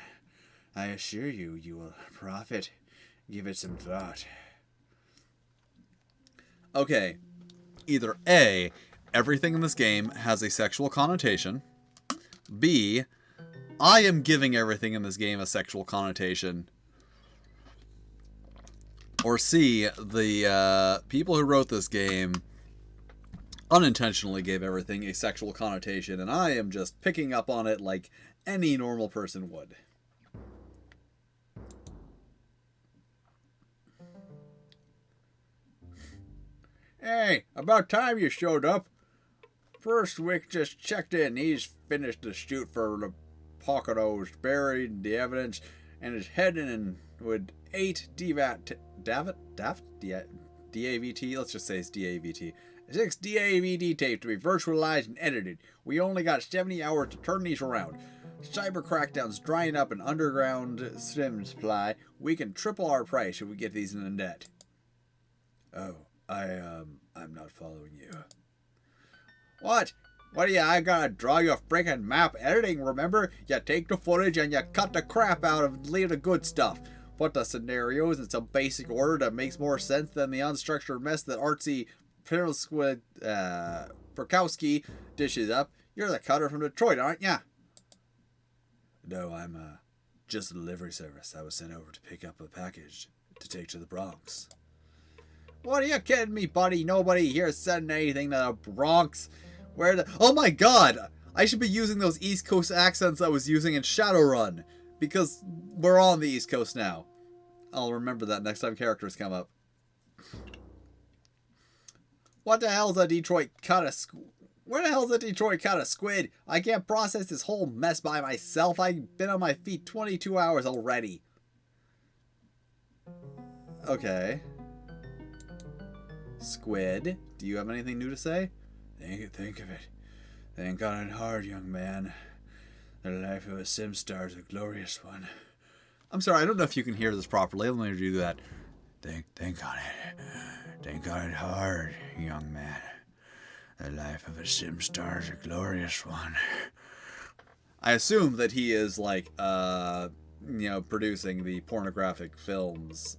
I assure you, you will profit. Give it some thought. Okay. Either A, everything in this game has a sexual connotation. B, I am giving everything in this game a sexual connotation. Or C, the people who wrote this game unintentionally gave everything a sexual connotation, and I am just picking up on it like any normal person would. Hey, about time you showed up. First Wick just checked in. He's finished the shoot for the Pocketos, buried the evidence, and is heading in with 8 DAVT? DAVT? DAVT? Let's just say it's DAVT. 6 DAVD tapes to be virtualized and edited. We only got 70 hours to turn these around. Cyber crackdown's drying up an underground sim supply. We can triple our price if we get these in debt. Oh, I'm not following you. What? What do you, I gotta draw you a freaking map editing, remember? You take the footage and you cut the crap out of it and leave the good stuff. Put the scenarios in some basic order that makes more sense than the unstructured mess that artsy Perkowski dishes up. You're the cutter from Detroit, aren't ya? No, I'm just a delivery service. I was sent over to pick up a package to take to the Bronx. What are you kidding me, buddy? Nobody here sending anything to the Bronx. Where the... Oh my god! I should be using those East Coast accents I was using in Shadowrun. Because we're on the East Coast now. I'll remember that next time characters come up. What the hell's a Detroit cut of... Where the hell's a Detroit cut of squid? I can't process this whole mess by myself. I've been on my feet 22 hours already. Okay. Squid, do you have anything new to say? Think of it. Thank God it's hard, young man. The life of a sim star is a glorious one. I'm sorry, I don't know if you can hear this properly. Let me do that. Think on it. Think on it hard, young man. The life of a sim star is a glorious one. I assume that he is like, producing the pornographic films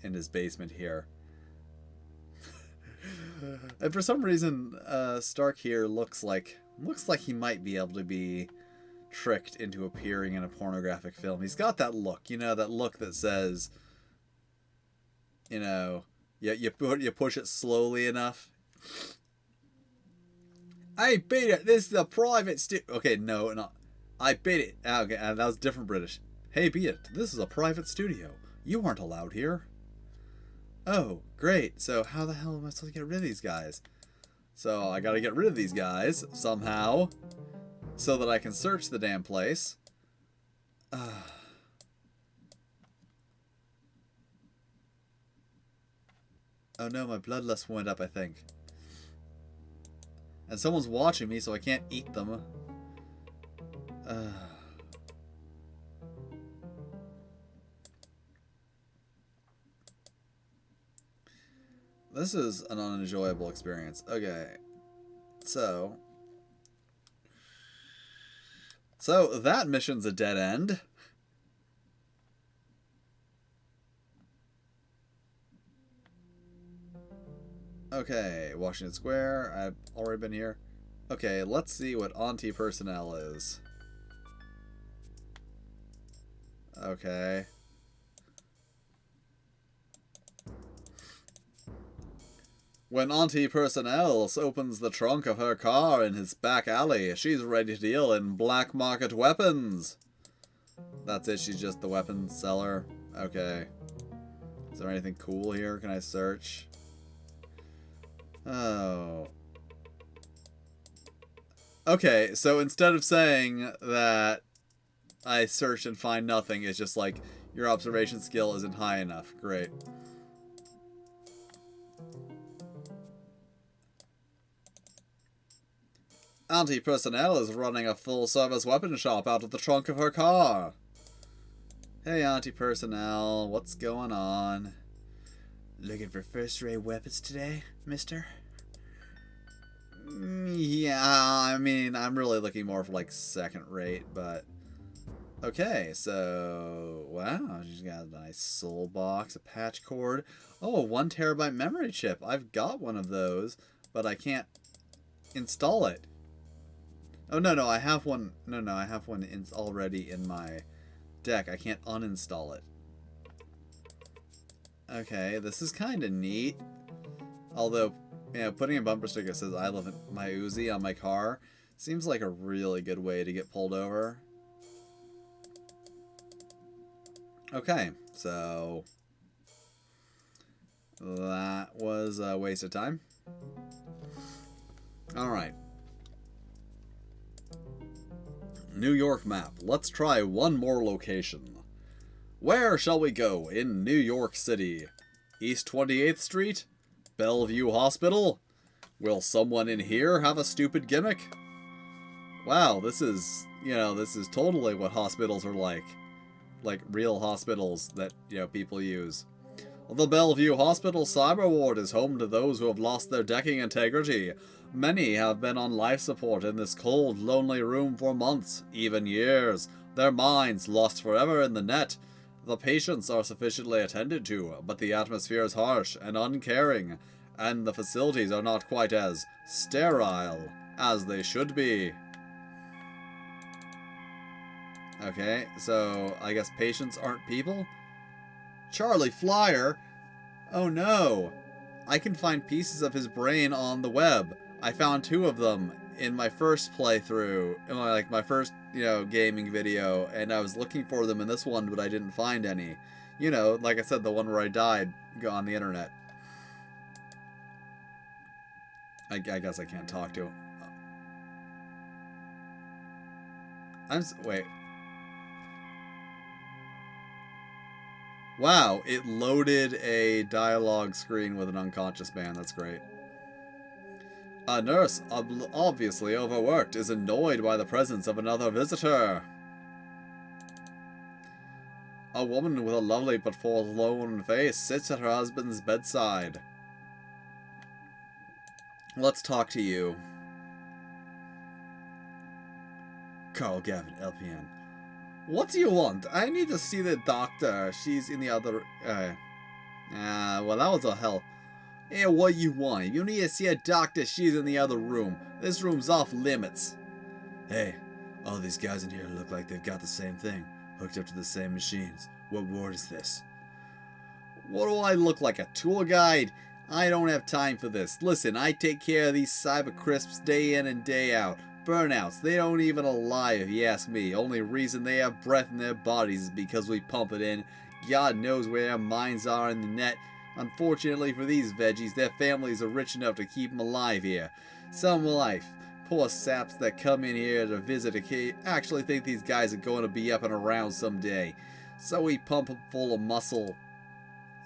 in his basement here. And for some reason, Stark here looks like he might be able to be tricked into appearing in a pornographic film. He's got that look, that look that says, you push it slowly enough. I beat it. This is a private Okay, no. I beat it. Okay, that was different British. Hey, beat it. This is a private studio. You aren't allowed here. Oh, great. So how the hell am I supposed to get rid of these guys? So I gotta get rid of these guys somehow so that I can search the damn place. Oh no, my bloodlust went up, I think. And someone's watching me, so I can't eat them. This is an unenjoyable experience. Okay. So that mission's a dead end. Okay, Washington Square. I've already been here. Okay, let's see what Auntie Personnel is. Okay. When Auntie Personnel opens the trunk of her car in his back alley, she's ready to deal in black market weapons. That's it, she's just the weapons seller. Okay. Is there anything cool here? Can I search? Oh. Okay, so instead of saying that I search and find nothing, it's just like, your observation skill isn't high enough. Great. Auntie Personnel is running a full-service weapon shop out of the trunk of her car. Hey, Auntie Personnel, what's going on? Looking for first-rate weapons today, mister? Yeah, I mean, I'm really looking more for, like, second-rate, but... Okay, so... Wow, she's got a nice soul box, a patch cord. Oh, 1 terabyte memory chip. I've got one of those, but I can't install it. Oh, no, I have one. No, I have one already in my deck. I can't uninstall it. Okay, this is kind of neat. Although, putting a bumper sticker that says I love my Uzi on my car seems like a really good way to get pulled over. Okay, so that was a waste of time. Alright. New York map. Let's try one more location. Where shall we go in New York City? East 28th Street? Bellevue Hospital? Will someone in here have a stupid gimmick? Wow, this is, this is totally what hospitals are like. Like real hospitals that, people use. The Bellevue Hospital Cyber Ward is home to those who have lost their decking integrity. Many have been on life support in this cold, lonely room for months, even years. Their minds lost forever in the net. The patients are sufficiently attended to, but the atmosphere is harsh and uncaring, and the facilities are not quite as sterile as they should be. Okay, so I guess patients aren't people? Charlie Flyer? Oh no! I can find pieces of his brain on the web. I found 2 of them in my first playthrough, in my first, gaming video, and I was looking for them in this one, but I didn't find any. Like I said, the one where I died on the internet. I guess I can't talk to him. Wait. Wow, it loaded a dialogue screen with an unconscious man. That's great. A nurse, obviously overworked, is annoyed by the presence of another visitor. A woman with a lovely but forlorn face sits at her husband's bedside. Let's talk to you. Carl Gavin, LPN. What do you want? I need to see the doctor. She's in the other... well, that was a hell. Hey, what you want? You need to see a doctor. She's in the other room. This room's off limits. Hey, all these guys in here look like they've got the same thing. Hooked up to the same machines. What ward is this? What do I look like, a tour guide? I don't have time for this. Listen, I take care of these cyber crisps day in and day out. Burnouts, they don't even alive if you ask me. Only reason they have breath in their bodies is because we pump it in. God knows where their minds are in the net. Unfortunately for these veggies, their families are rich enough to keep them alive here. Some life. Poor saps that come in here to visit actually think these guys are going to be up and around someday. So we pump them full of muscle,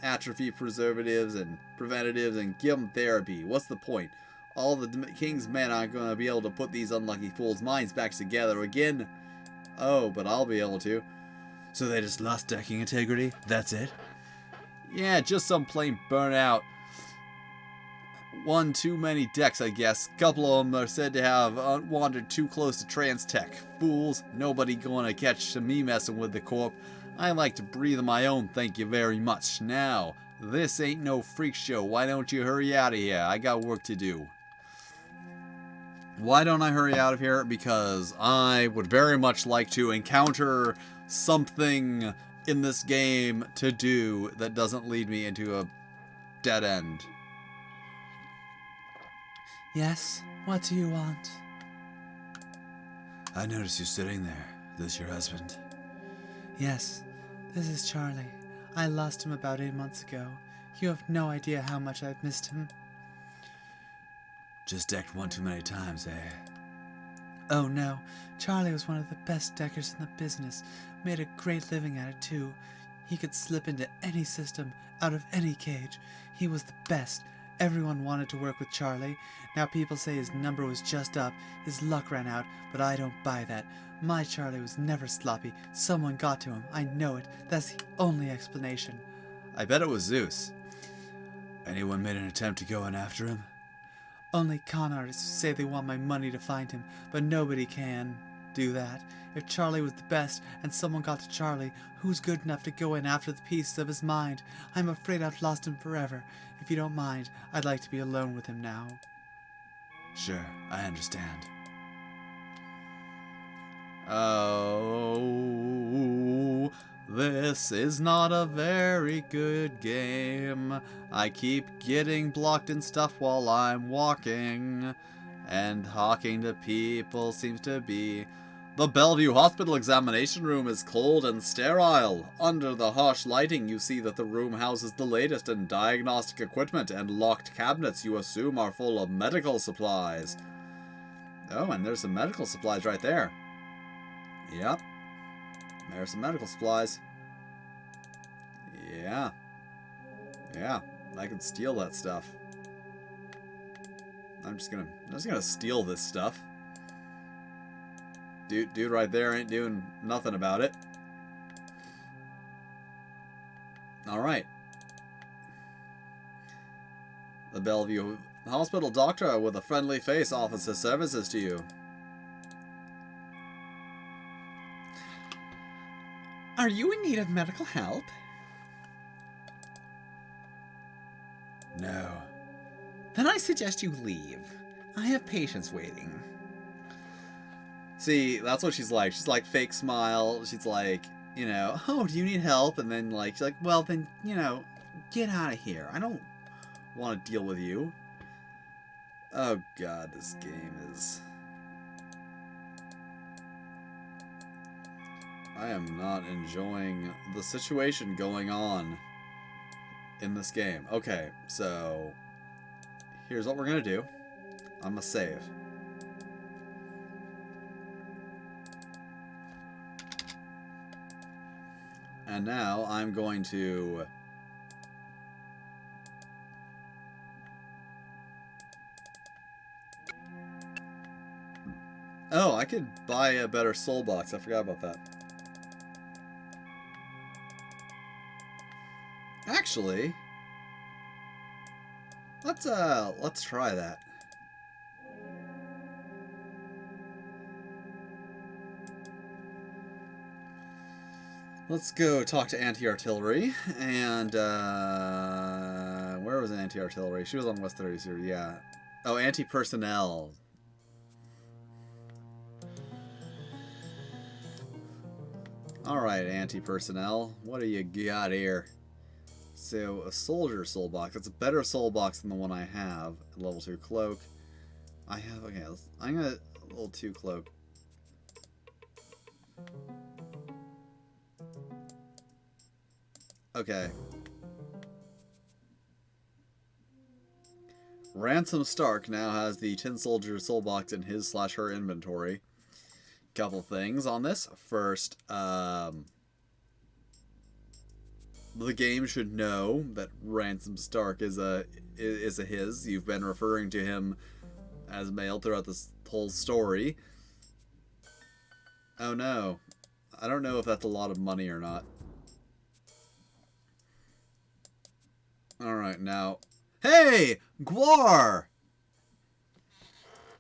atrophy preservatives and preventatives, and give them therapy. What's the point? All the king's men aren't going to be able to put these unlucky fools' minds back together again. Oh, but I'll be able to. So they just lost decking integrity? That's it? Yeah, just some plain burnout. One too many decks, I guess. Couple of them are said to have wandered too close to trans tech. Fools. Nobody gonna catch me messing with the corp. I like to breathe on my own, thank you very much. Now, this ain't no freak show. Why don't you hurry out of here? I got work to do. Why don't I hurry out of here? Because I would very much like to encounter something in this game to do that doesn't lead me into a dead end. Yes? What do you want? I noticed you sitting there. This your husband? Yes, this is Charlie. I lost him about 8 months ago. You have no idea how much I've missed him. Just decked one too many times, eh? Oh no, Charlie was one of the best deckers in the business. Made a great living at it too. He could slip into any system, out of any cage. He was the best. Everyone wanted to work with Charlie. Now people say his number was just up, his luck ran out, but I don't buy that. My Charlie was never sloppy. Someone got to him. I know it. That's the only explanation. I bet it was Zeus. Anyone made an attempt to go in after him? Only con artists who say they want my money to find him, but nobody can do that. If Charlie was the best and someone got to Charlie, who's good enough to go in after the pieces of his mind? I'm afraid I've lost him forever. If you don't mind, I'd like to be alone with him now. Sure, I understand. Oh, this is not a very good game. I keep getting blocked and stuff while I'm walking, and talking to people seems to be... The Bellevue Hospital examination room is cold and sterile. Under the harsh lighting, you see that the room houses the latest in diagnostic equipment, and locked cabinets you assume are full of medical supplies. Oh, and there's some medical supplies right there. Yep. There's some medical supplies. Yeah. Yeah, I can steal that stuff. I'm just gonna steal this stuff. Dude right there ain't doing nothing about it. Alright. The Bellevue Hospital doctor with a friendly face offers his services to you. Are you in need of medical help? No. Then I suggest you leave. I have patients waiting. See, that's what she's like. She's like fake smile. She's like, you know, oh, do you need help? And then like, she's like, well, then, you know, get out of here. I don't want to deal with you. Oh God, this game is... I am not enjoying the situation going on in this game. Okay, so here's what we're gonna do. I'm gonna save. And now I'm going to... Oh, I could buy a better soul box. I forgot about that. Actually, let's try that. Let's go talk to anti-artillery, and where was anti-artillery? She was on West 30, yeah. Oh, anti-personnel. Alright, anti-personnel, what do you got here? So, a soldier soul box. It's a better soul box than the one I have. Level 2 cloak. I have, okay, I'm gonna, level 2 cloak. Okay. Ransom Stark now has the Tin Soldier soul box in his/her inventory. Couple things on this. First, the game should know that Ransom Stark is a his. You've been referring to him as male throughout this whole story. Oh no. I don't know if that's a lot of money or not. Alright, now... Hey! Gwar!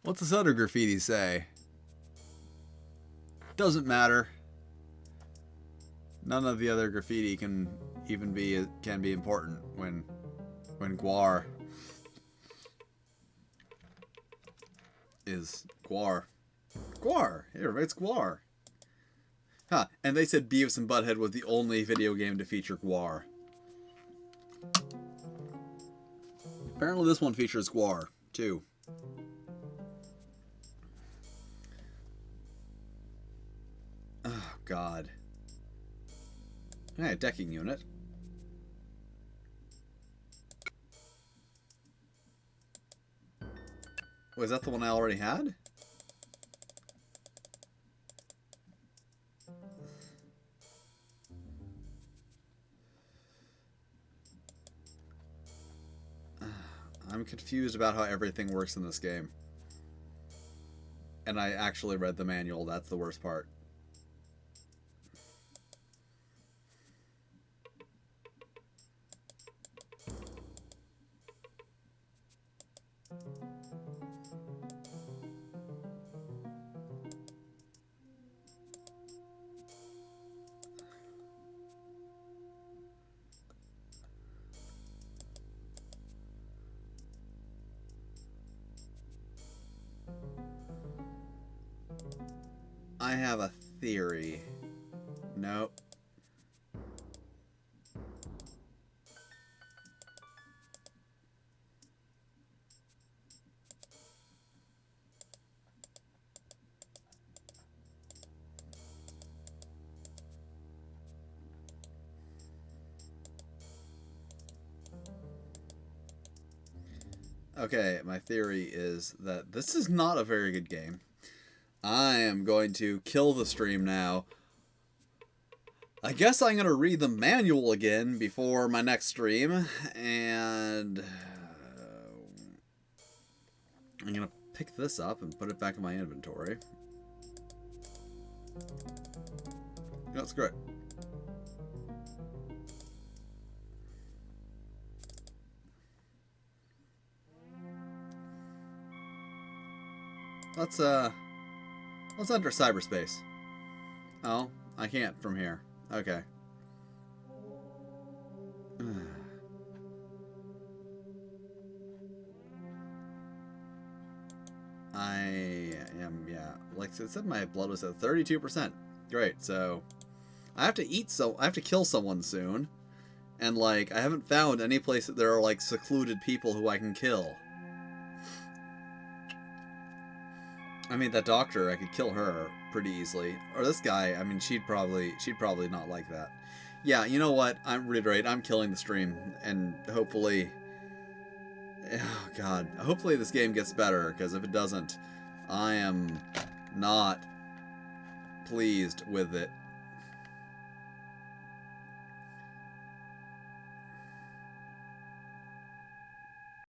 What's this other graffiti say? Doesn't matter. None of the other graffiti can even be important when Gwar is Gwar. Gwar! Here, it's Gwar. Huh, and they said Beavis and Butthead was the only video game to feature Gwar. Apparently this one features Gwar, too. Oh, God. Okay, decking unit. Was that the one I already had? I'm confused about how everything works in this game. And I actually read the manual, that's the worst part. I have a theory. Nope. Okay, my theory is that this is not a very good game. I am going to kill the stream now. I guess I'm going to read the manual again before my next stream, and I'm gonna pick this up and put it back in my inventory. That's great. Let's enter cyberspace. Oh, I can't from here. Okay. I am, yeah. Like it said, my blood was at 32%. Great. So I have to I have to kill someone soon, and like I haven't found any place that there are like secluded people who I can kill. I mean, that doctor, I could kill her pretty easily. Or this guy, I mean, she'd probably not like that. Yeah, you know what? I'm reiterate, I'm killing the stream, and hopefully, oh god, hopefully this game gets better, because if it doesn't, I am not pleased with it